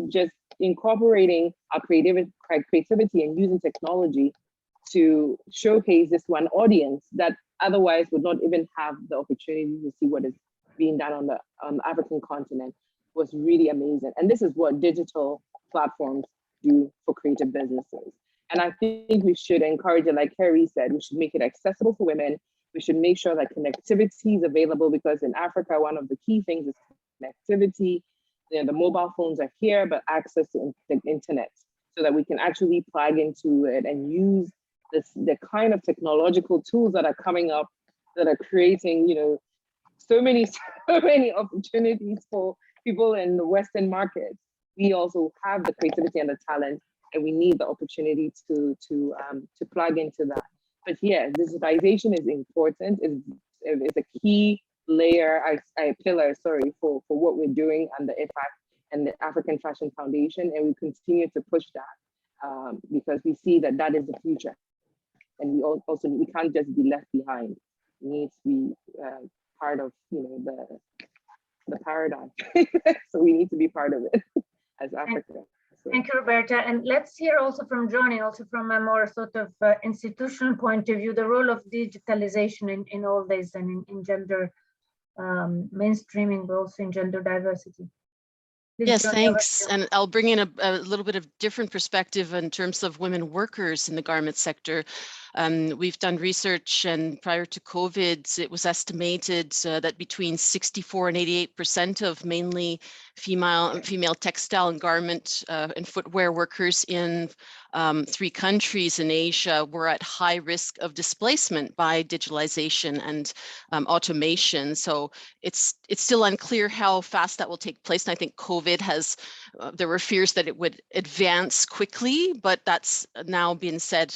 just incorporating our creativity and using technology to showcase this one audience that otherwise would not even have the opportunity to see what is being done on the African continent. Was really amazing. And this is what digital platforms do for creative businesses. And I think we should encourage it, like Kerry said, we should make it accessible for women. We should make sure that connectivity is available, because in Africa, one of the key things is connectivity. The mobile phones are here, but access to the internet, so that we can actually plug into it and use the kind of technological tools that are coming up that are creating, so many opportunities for people in the Western markets, we also have the creativity and the talent, and we need the opportunity to plug into that. But yeah, digitization is important. It's a key layer, pillar, sorry, for what we're doing and the IFAC and the African Fashion Foundation, and we continue to push that because we see that that is the future, and we can't just be left behind. We need to be part of the paradigm. So we need to be part of it as Africa. So. Thank you, Roberta. And let's hear also from Joni, also from a more sort of institutional point of view, the role of digitalization in all this, and in gender mainstreaming, but also in gender diversity. Yes, thanks. And I'll bring in a little bit of different perspective in terms of women workers in the garment sector. We've done research, and prior to COVID, it was estimated that between 64 and 88% of mainly female textile and garment and footwear workers in 3 countries in Asia were at high risk of displacement by digitalization and automation. So it's still unclear how fast that will take place. And I think COVID has, there were fears that it would advance quickly, but that's now been said,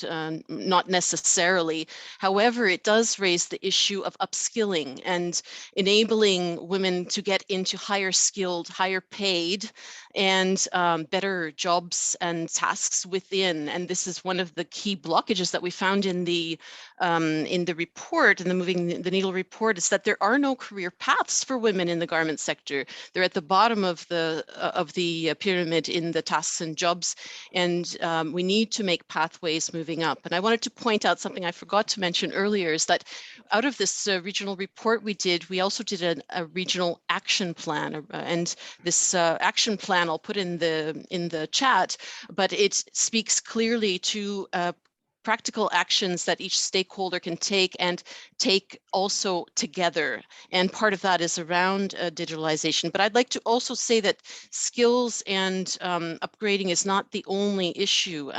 not necessarily. However, it does raise the issue of upskilling and enabling women to get into higher skilled, higher paid, and better jobs and tasks within. And this is one of the key blockages that we found in the report, in the Moving the Needle report, is that there are no career paths for women in the garment sector. They're at the bottom of the pyramid in the tasks and jobs, and we need to make pathways moving up. And I wanted to point out something I forgot to mention earlier, is that out of this regional report we also did a regional action plan, and this action plan I'll put in the chat, but it speaks clearly to practical actions that each stakeholder can take and take also together. And part of that is around digitalization. But I'd like to also say that skills and upgrading is not the only issue.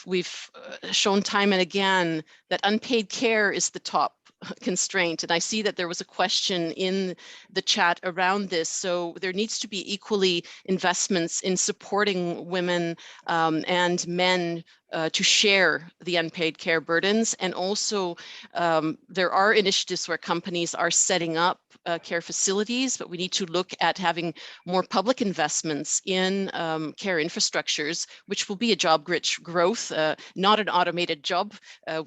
We've shown time and again that unpaid care is the top constraint. And I see that there was a question in the chat around this. So there needs to be equally investments in supporting women and men to share the unpaid care burdens. And also there are initiatives where companies are setting up care facilities, but we need to look at having more public investments in care infrastructures, which will be a job-rich growth, not an automated job,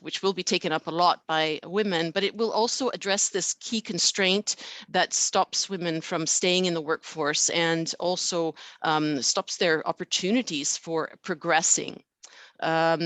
which will be taken up a lot by women, but it will also address this key constraint that stops women from staying in the workforce and also stops their opportunities for progressing. Last,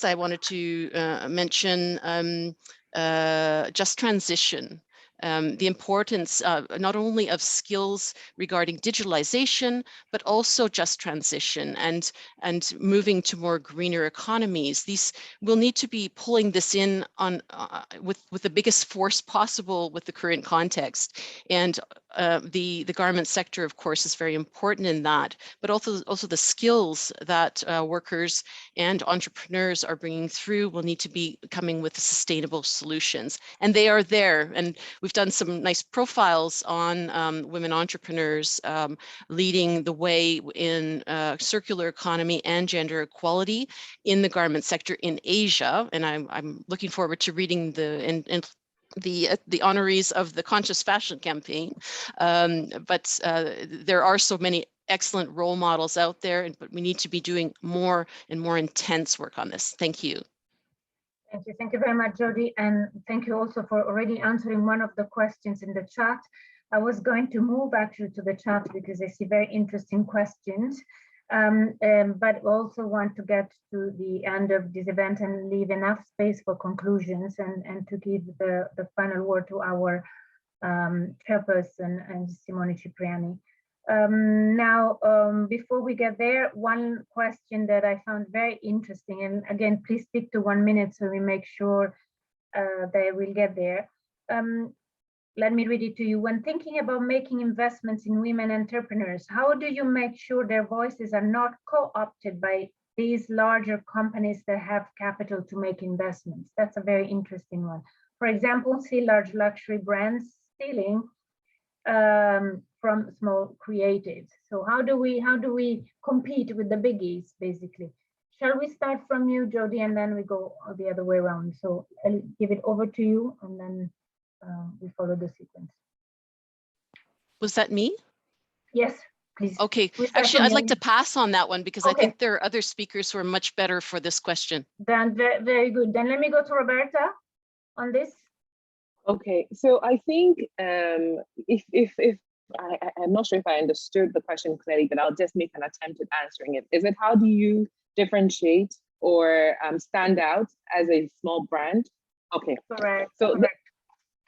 I wanted to mention just transition. The importance not only of skills regarding digitalization, but also just transition and moving to more greener economies. These will need to be pulling this in on with the biggest force possible with the current context. And the garment sector, of course, is very important in that, but also the skills that workers and entrepreneurs are bringing through will need to be coming with sustainable solutions. And they are there. And we've done some nice profiles on women entrepreneurs leading the way in circular economy and gender equality in the garment sector in Asia. And I'm looking forward to reading the honorees of the Conscious Fashion campaign. But there are so many excellent role models out there, but we need to be doing more and more intense work on this. Thank you. Thank you. Thank you very much, Jody. And thank you also for already answering one of the questions in the chat. I was going to move actually to the chat because I see very interesting questions, but also want to get to the end of this event and leave enough space for conclusions and to give the final word to our chairperson and Simone Cipriani. Now, before we get there, one question that I found very interesting, and again, please stick to 1 minute so we make sure they will get there. Let me read it to you. When thinking about making investments in women entrepreneurs, how do you make sure their voices are not co-opted by these larger companies that have capital to make investments? That's a very interesting one. For example, see large luxury brands stealing from small creatives. So how do we compete with the biggies, basically? Shall we start from you, Jody, and then we go the other way around? So I'll give it over to you, and then we follow the sequence. Was that me? Yes, please. Okay, actually, I'd like to pass on that one because I think there are other speakers who are much better for this question. Then very good. Then let me go to Roberta on this. Okay, so I think if I'm not sure if I understood the question clearly, but I'll just make an attempt at answering it. Is it how do you differentiate or stand out as a small brand? Okay, correct. So correct.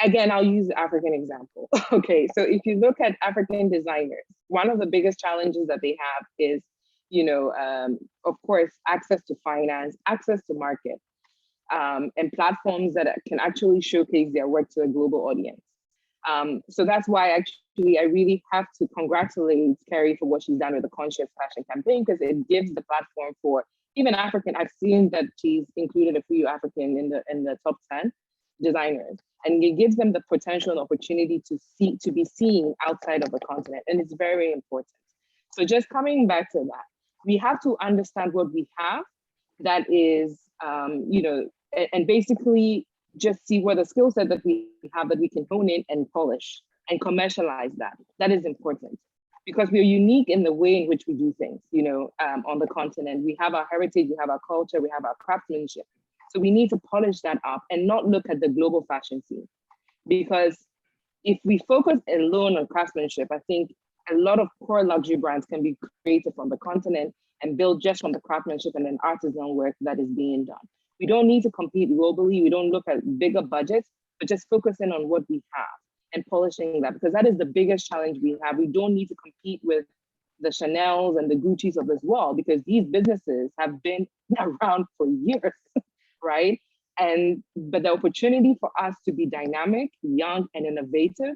Again, I'll use the African example. Okay, so if you look at African designers, one of the biggest challenges that they have is, of course, access to finance, access to market, and platforms that can actually showcase their work to a global audience. So that's why actually I really have to congratulate Kerry for what she's done with the Conscious Fashion campaign, because it gives the platform for even African. I've seen that she's included a few African in the top 10 designers, and it gives them the potential and opportunity to be seen outside of the continent, and it's very important. So just coming back to that, we have to understand what we have that is, and basically just see what the skill set that we have that we can hone in and polish and commercialize that. That is important because we're unique in the way in which we do things, on the continent. We have our heritage, we have our culture, we have our craftsmanship. So we need to polish that up and not look at the global fashion scene. Because if we focus alone on craftsmanship, I think a lot of core luxury brands can be created from the continent and built just from the craftsmanship and an artisan work that is being done. We don't need to compete globally. We don't look at bigger budgets, but just focusing on what we have and polishing that, because that is the biggest challenge we have. We don't need to compete with the Chanels and the Guccis of this world, because these businesses have been around for years, right? But the opportunity for us to be dynamic, young, and innovative,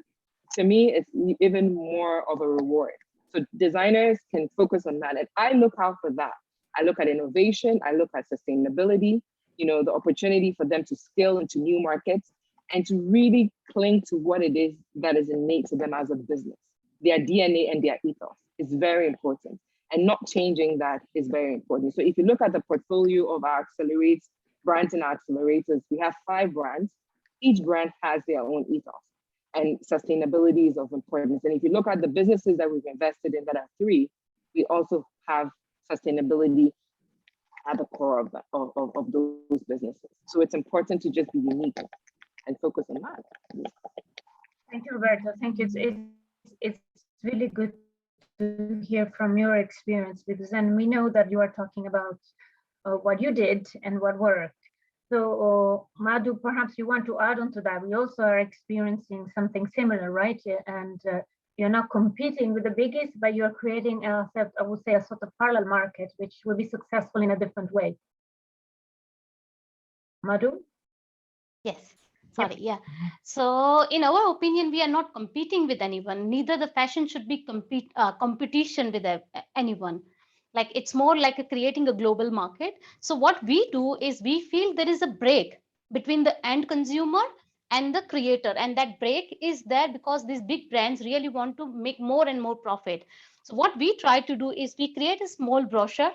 to me, it's even more of a reward. So designers can focus on that. And I look out for that. I look at innovation, I look at sustainability, the opportunity for them to scale into new markets and to really cling to what it is that is innate to them as a business. Their DNA and their ethos is very important. And not changing that is very important. So if you look at the portfolio of our brands and accelerators, we have 5 brands. Each brand has their own ethos, and sustainability is of importance. And if you look at the businesses that we've invested in that are 3, we also have sustainability at the core of those businesses. So it's important to just be unique and focus on that. Thank you, Roberta. Thank you. It's really good to hear from your experience, because then we know that you are talking about what you did and what worked. So Madhu, perhaps you want to add on to that. We also are experiencing something similar, right? And you're not competing with the biggest, but you're creating I would say a sort of parallel market, which will be successful in a different way. Madhu? Yes. Sorry, yeah. So in our opinion, we are not competing with anyone. Neither the fashion should be competition with anyone. Like it's more like creating a global market. So what we do is we feel there is a break between the end consumer and the creator. And that break is there because these big brands really want to make more and more profit. So what we try to do is we create a small brochure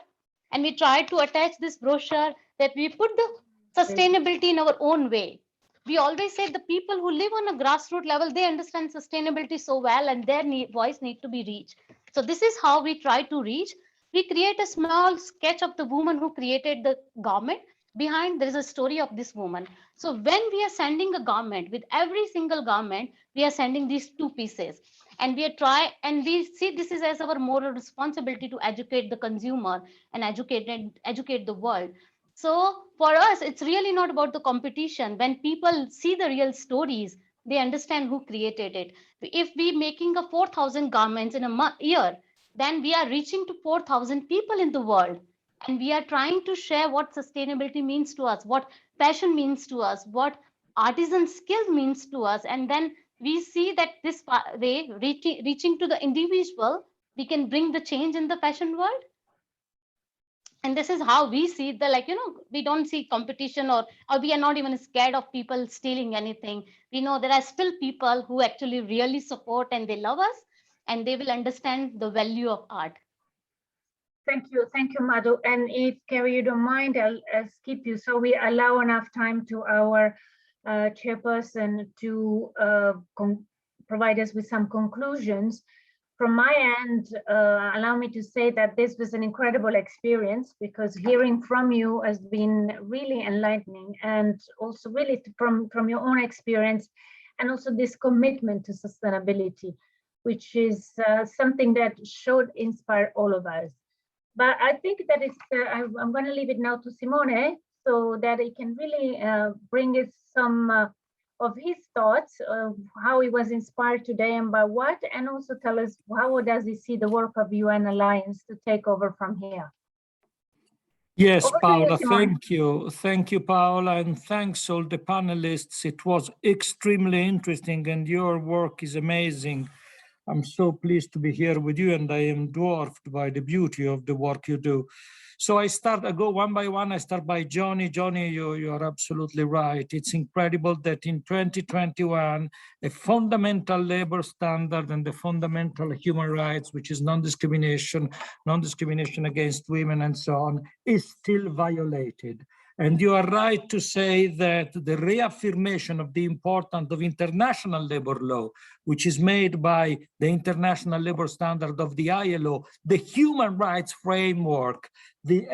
and we try to attach this brochure that we put the sustainability in our own way. We always say the people who live on a grassroots level, they understand sustainability so well and their voice need to be reached. So this is how we try to reach. We create a small sketch of the woman who created the garment. Behind there is a story of this woman. So when we are sending a garment, with every single garment, we are sending these 2 pieces. And we see this is as our moral responsibility to educate the consumer and educate the world. So for us, it's really not about the competition. When people see the real stories, they understand who created it. If we're making a 4,000 garments in a year, then we are reaching to 4,000 people in the world. And we are trying to share what sustainability means to us, what passion means to us, what artisan skill means to us. And then we see that this way, reaching to the individual, we can bring the change in the fashion world. And this is how we see the, like, we don't see competition, or we are not even scared of people stealing anything. We know there are still people who actually really support and they love us, and they will understand the value of art. Thank you, Madhu. And if Kerry, you don't mind, I'll skip you, so we allow enough time to our chairperson to provide us with some conclusions. From my end, allow me to say that this was an incredible experience, because hearing from you has been really enlightening, and also really from your own experience, and also this commitment to sustainability, which is something that should inspire all of us. But I think that I'm going to leave it now to Simone, so that he can really bring us some of his thoughts of how he was inspired today and by what, and also tell us how does he see the work of UN Alliance to take over from here. Yes, Over to Paola, you, Simone. thank you. Thank you, Paola, and thanks all the panelists. It was extremely interesting and your work is amazing. I'm so pleased to be here with you, and I am dwarfed by the beauty of the work you do. So I go one by one. I start by Joni. Joni, you're absolutely right. It's incredible that in 2021, a fundamental labor standard and the fundamental human rights, which is non-discrimination against women and so on, is still violated. And you are right to say that the reaffirmation of the importance of international labor law, which is made by the International Labor Standard of the ILO, the human rights framework, the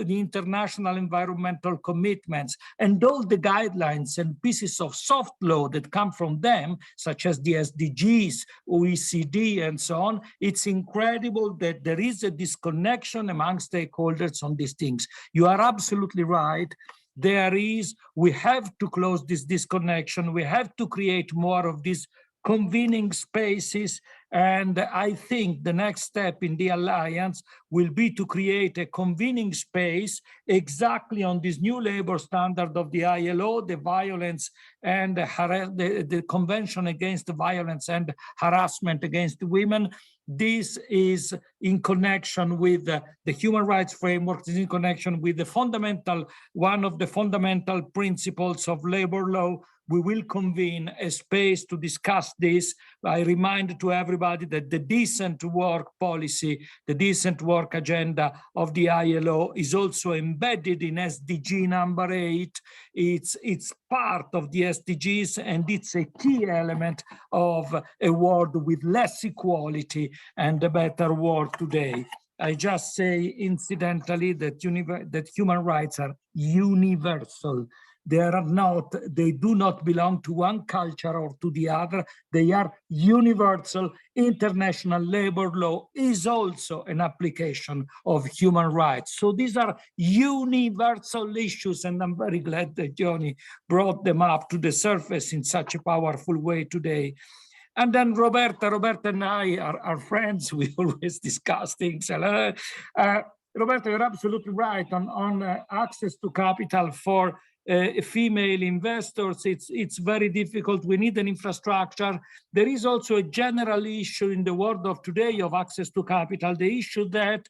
international environmental commitments, and all the guidelines and pieces of soft law that come from them, such as the SDGs, OECD, and so on. It's incredible that there is a disconnection among stakeholders on these things. You are absolutely right. We have to close this disconnection. We have to create more of these convening spaces. And I think the next step in the Alliance will be to create a convening space exactly on this new labor standard of the ILO, the violence and the Convention Against Violence and Harassment Against Women. This is in connection with the human rights framework, is in connection with one of the fundamental principles of labor law. We will convene a space to discuss this. I remind to everybody that the decent work policy, the decent work agenda of the ILO is also embedded in SDG number 8. It's part of the SDGs, and it's a key element of a world with less equality and a better world today. I just say incidentally that human rights are universal. They do not belong to one culture or to the other. They are universal. International labor law is also an application of human rights. So these are universal issues, and I'm very glad that Joni brought them up to the surface in such a powerful way today. And then Roberta and I are friends. We always discuss things. Roberta, you're absolutely right on access to capital for female investors. It's very difficult. We need an infrastructure. There is also a general issue in the world of today of access to capital, the issue that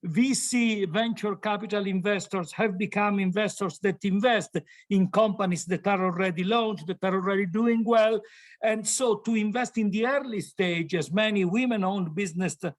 VC, venture capital investors, have become investors that invest in companies that are already launched, that are already doing well. And so to invest in the early stage, as many women-owned businesses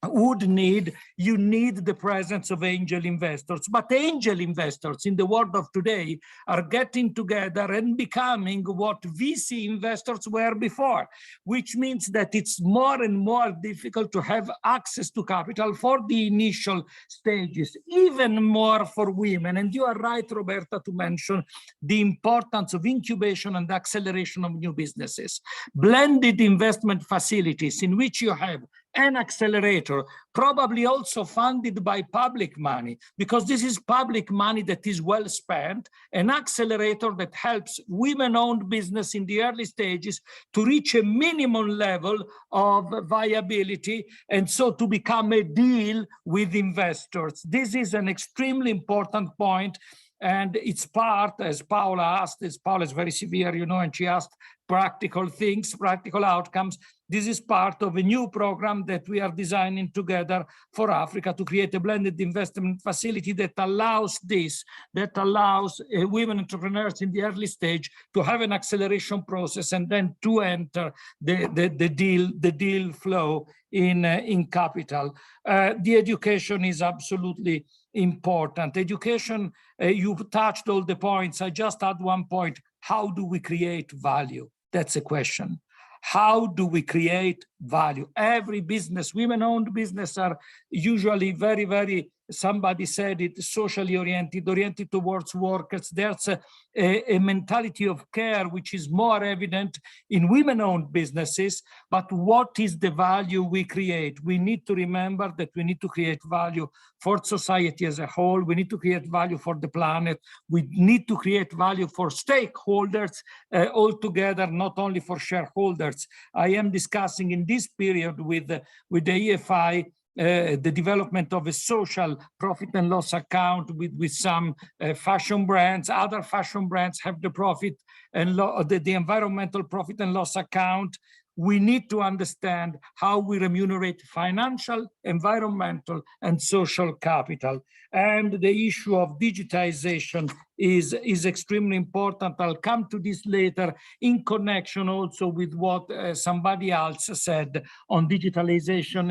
would need, you need the presence of angel investors. But angel investors in the world of today are getting together and becoming what VC investors were before, which means that it's more and more difficult to have access to capital for the initial stages, even more for women. And you are right, Roberta, to mention the importance of incubation and acceleration of new businesses. Blended investment facilities in which you have an accelerator, probably also funded by public money, because this is public money that is well spent, an accelerator that helps women-owned business in the early stages to reach a minimum level of viability, and so to become a deal with investors. This is an extremely important point. And it's part, as Paola asked, Paola is very severe, you know, and she asked practical things, practical outcomes. This is part of a new program that we are designing together for Africa to create a blended investment facility that allows this, that allows women entrepreneurs in the early stage to have an acceleration process and then to enter the deal flow in capital. The education is absolutely important. Education, you've touched all the points. I just add one point. How do we create value? That's a question. How do we create value? Every business, women-owned business are usually very, very, somebody said it, socially oriented towards workers. There's a mentality of care which is more evident in women-owned businesses, but what is the value we create? We need to remember that we need to create value for society as a whole. We need to create value for the planet. We need to create value for stakeholders altogether, not only for shareholders. I am discussing in this period with the EFI the development of a social profit and loss account with some fashion brands. Other fashion brands have the profit and the environmental profit and loss account. We need to understand how we remunerate financial, environmental, and social capital. And the issue of digitization is extremely important. I'll come to this later in connection also with what somebody else said on digitalization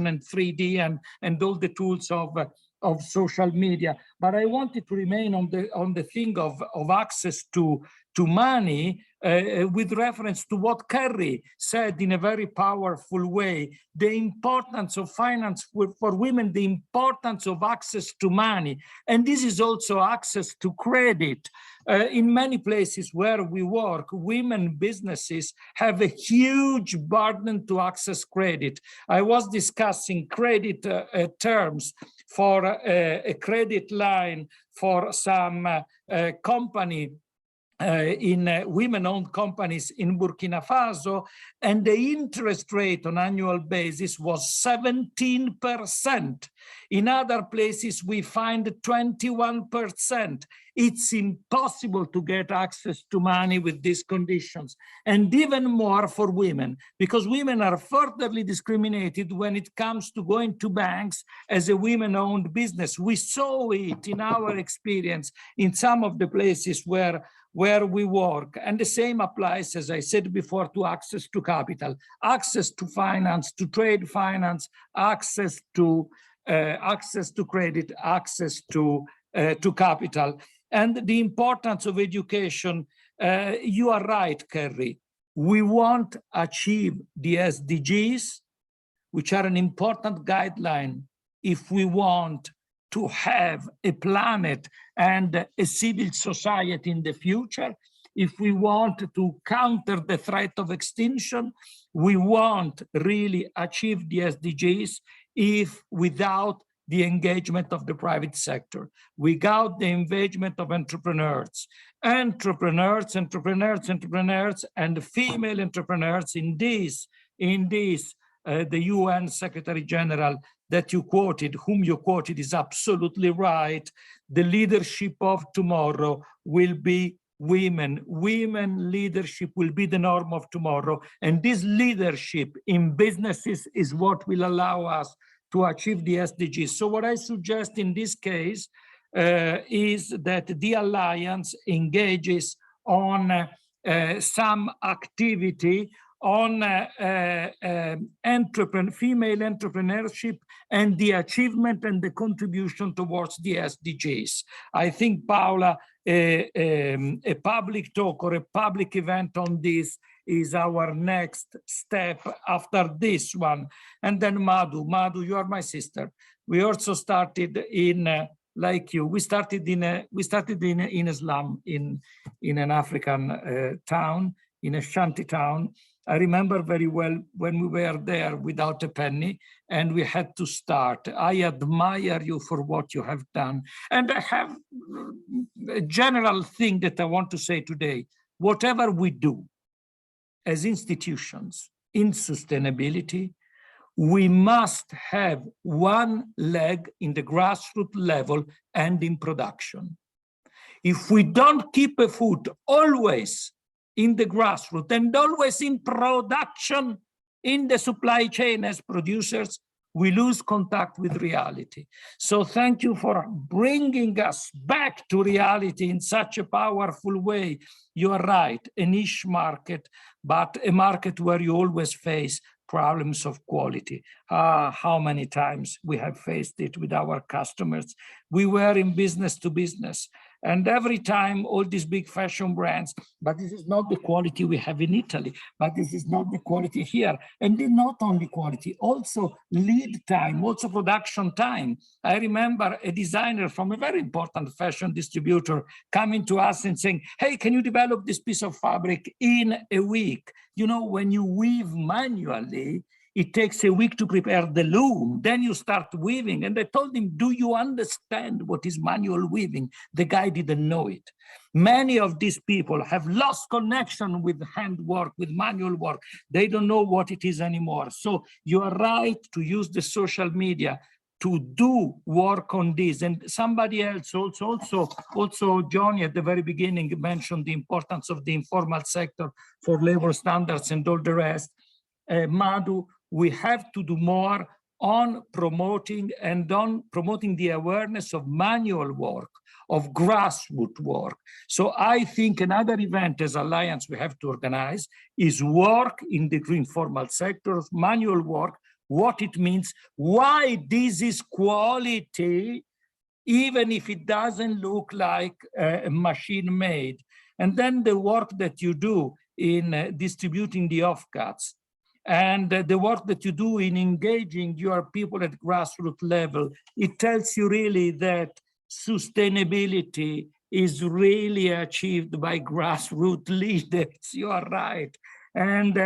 and 3D and all the tools of social media. But I wanted to remain on the thing of access to money with reference to what Kerry said in a very powerful way, the importance of finance for women, the importance of access to money. And this is also access to credit. In many places where we work, women businesses have a huge burden to access credit. I was discussing credit terms for a credit line for some company in women-owned companies in Burkina Faso, and the interest rate on annual basis was 17%. In other places, we find 21%. It's impossible to get access to money with these conditions, and even more for women, because women are furtherly discriminated when it comes to going to banks as a women-owned business. We saw it in our experience in some of the places where we work. And the same applies, as I said before, to access to capital, access to finance, to trade finance, access to credit, access to capital. And the importance of education, you are right, Kerry. We want to achieve the SDGs, which are an important guideline if we want to have a planet and a civil society in the future. If we want to counter the threat of extinction, we won't really achieve the SDGs if without the engagement of the private sector, without the engagement of entrepreneurs, and female entrepreneurs in this, the UN Secretary General that you quoted, whom you quoted, is absolutely right. The leadership of tomorrow will be women. Women leadership will be the norm of tomorrow. And this leadership in businesses is what will allow us to achieve the SDGs. So what I suggest in this case is that the Alliance engages on some activity on female entrepreneurship and the achievement and the contribution towards the SDGs. I think, Paola, a public talk or a public event on this is our next step after this one. And then Madhu, you are my sister. We also started in, like you, we started in a slum in an African town, in a shanty town. I remember very well when we were there without a penny and we had to start. I admire you for what you have done. And I have a general thing that I want to say today. Whatever we do as institutions in sustainability, we must have one leg in the grassroots level and in production. If we don't keep a foot always in the grassroots and always in production, in the supply chain as producers, we lose contact with reality. So thank you for bringing us back to reality in such a powerful way. You are right, a niche market, but a market where you always face problems of quality. How many times we have faced it with our customers. We were in business to business. And every time all these big fashion brands, but this is not the quality we have in Italy, but this is not the quality here. And not only quality, also lead time, also production time. I remember a designer from a very important fashion distributor coming to us and saying, hey, can you develop this piece of fabric in a week? You know, when you weave manually, it takes a week to prepare the loom. Then you start weaving. And I told him, do you understand what is manual weaving? The guy didn't know it. Many of these people have lost connection with handwork, with manual work. They don't know what it is anymore. So you are right to use the social media to do work on this. And somebody else also Joni at the very beginning mentioned the importance of the informal sector for labor standards and all the rest. Madhu, we have to do more on promoting the awareness of manual work, of grassroots work. So I think another event as Alliance we have to organize is work in the informal sectors, manual work, what it means, why this is quality, even if it doesn't look like machine made. And then the work that you do in distributing the offcuts, and the work that you do in engaging your people at grassroots level, it tells you really that sustainability is really achieved by grassroots leaders. You are right. And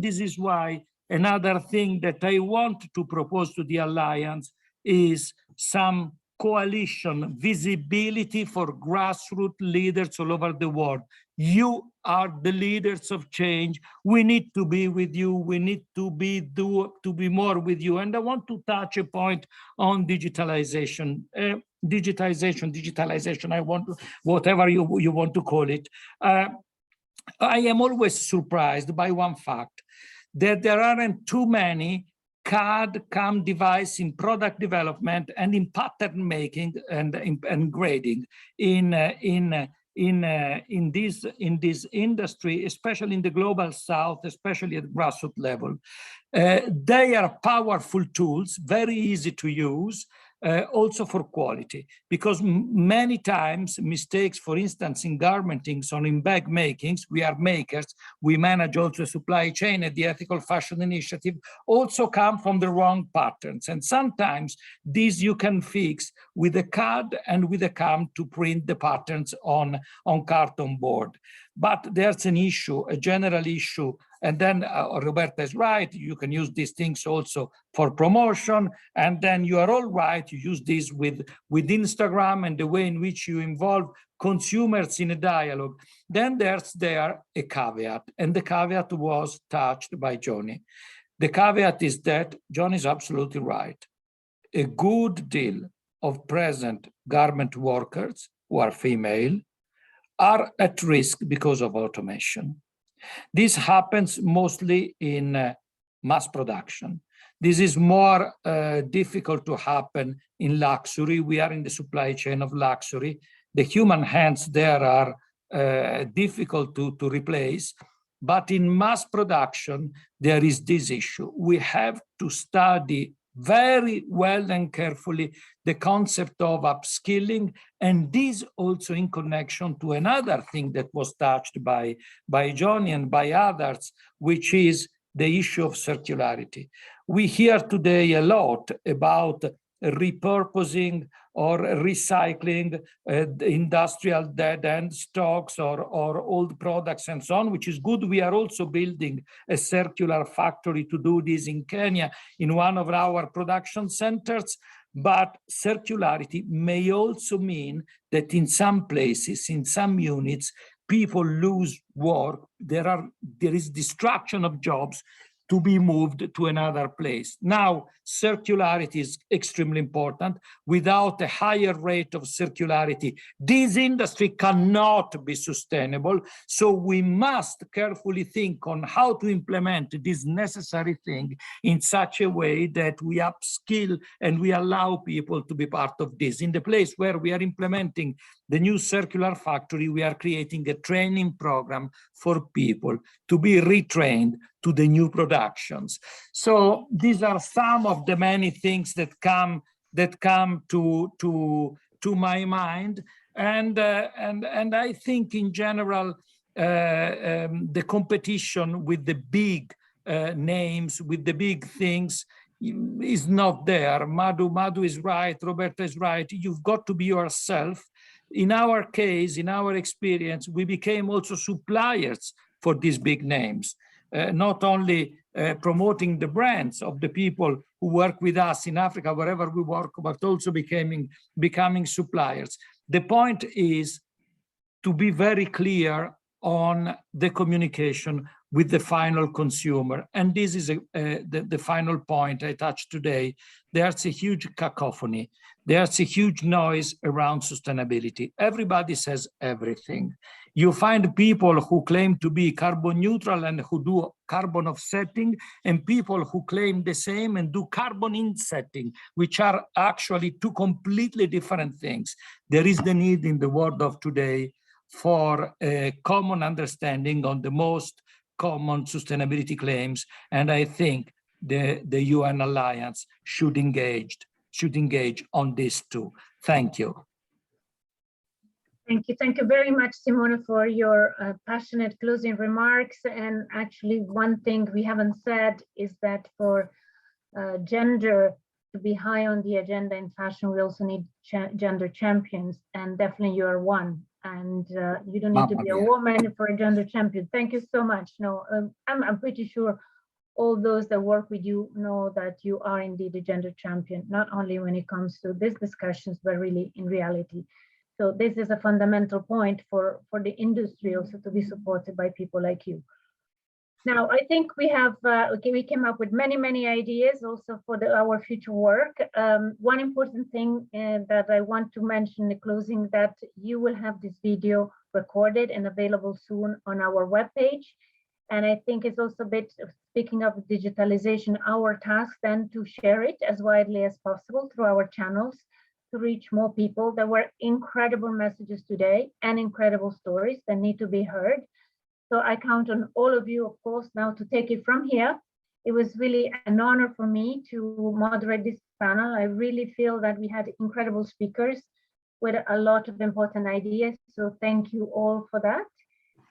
this is why another thing that I want to propose to the Alliance is some coalition visibility for grassroots leaders all over the world. You are the leaders of change. We need to be with you. We need to be more with you. And I want to touch a point on digitalization. Digitalization, I want to, whatever you want to call it. I am always surprised by one fact, that there aren't too many CAD/CAM device in product development and in pattern making and grading in this industry, especially in the global south, especially at grassroots level. They are powerful tools, very easy to use, also for quality, because many times mistakes, for instance, in garmentings or in bag makings, we are makers, we manage also supply chain at the Ethical Fashion Initiative, also come from the wrong patterns. And sometimes these you can fix with a CAD and with a CAM to print the patterns on carton board. But there's an issue, a general issue. And then Roberta is right, you can use these things also for promotion. And then you are all right, you use this with Instagram and the way in which you involve consumers in a dialogue. Then there's a caveat, and the caveat was touched by Joni. The caveat is that Joni is absolutely right. A good deal of present garment workers who are female are at risk because of automation. This happens mostly in mass production. This is more difficult to happen in luxury. We are in the supply chain of luxury. The human hands there are difficult to replace. But in mass production, there is this issue. We have to study very well and carefully the concept of upskilling, and this also in connection to another thing that was touched by Joni and by others, which is the issue of circularity. We hear today a lot about repurposing or recycling industrial dead-end stocks or old products and so on, which is good. We are also building a circular factory to do this in Kenya in one of our production centers. But circularity may also mean that in some places, in some units, people lose work. There is destruction of jobs to be moved to another place. Now, circularity is extremely important. Without a higher rate of circularity, this industry cannot be sustainable. So we must carefully think on how to implement this necessary thing in such a way that we upskill and we allow people to be part of this. In the place where we are implementing the new circular factory, we are creating a training program for people to be retrained to the new productions. So these are some of the many things that come to my mind, and I think in general the competition with the big names, with the big things, is not there. Madhu is right, Roberta is right. You've got to be yourself. In our case, in our experience, we became also suppliers for these big names, not only promoting the brands of the people who work with us in Africa, wherever we work, but also becoming suppliers. The point is to be very clear on the communication with the final consumer. And this is the final point I touched today. There's a huge cacophony. There's a huge noise around sustainability. Everybody says everything. You find people who claim to be carbon neutral and who do carbon offsetting, and people who claim the same and do carbon insetting, which are actually two completely different things. There is the need in the world of today for a common understanding on the most common sustainability claims, and I think the UN Alliance should engage on this too. Thank you. Thank you. Thank you very much, Simone, for your passionate closing remarks. And actually, one thing we haven't said is that for gender to be high on the agenda in fashion, we also need gender champions, and definitely you are one. And you don't need to be a woman for a gender champion. Thank you so much. No, I'm pretty sure all those that work with you know that you are indeed a gender champion, not only when it comes to these discussions, but really in reality. So this is a fundamental point for the industry also to be supported by people like you. Now, I think we have, we came up with many ideas also for our future work. One important thing that I want to mention in closing, that you will have this video recorded and available soon on our webpage. And I think it's also a bit, speaking of digitalization, our task then to share it as widely as possible through our channels to reach more people. There were incredible messages today and incredible stories that need to be heard. So I count on all of you, of course, now to take it from here. It was really an honor for me to moderate this panel. I really feel that we had incredible speakers with a lot of important ideas. So thank you all for that.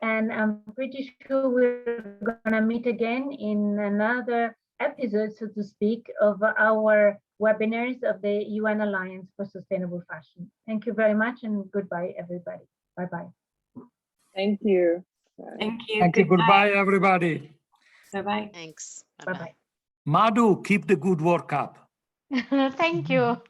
And I'm pretty sure we're gonna meet again in another episode, so to speak, of our webinars of the UN Alliance for Sustainable Fashion. Thank you very much and goodbye, everybody. Bye-bye. Thank you. Thank you. Thank you. Goodbye, everybody. Bye-bye. Thanks. Bye-bye. Madhu, keep the good work up. Thank you.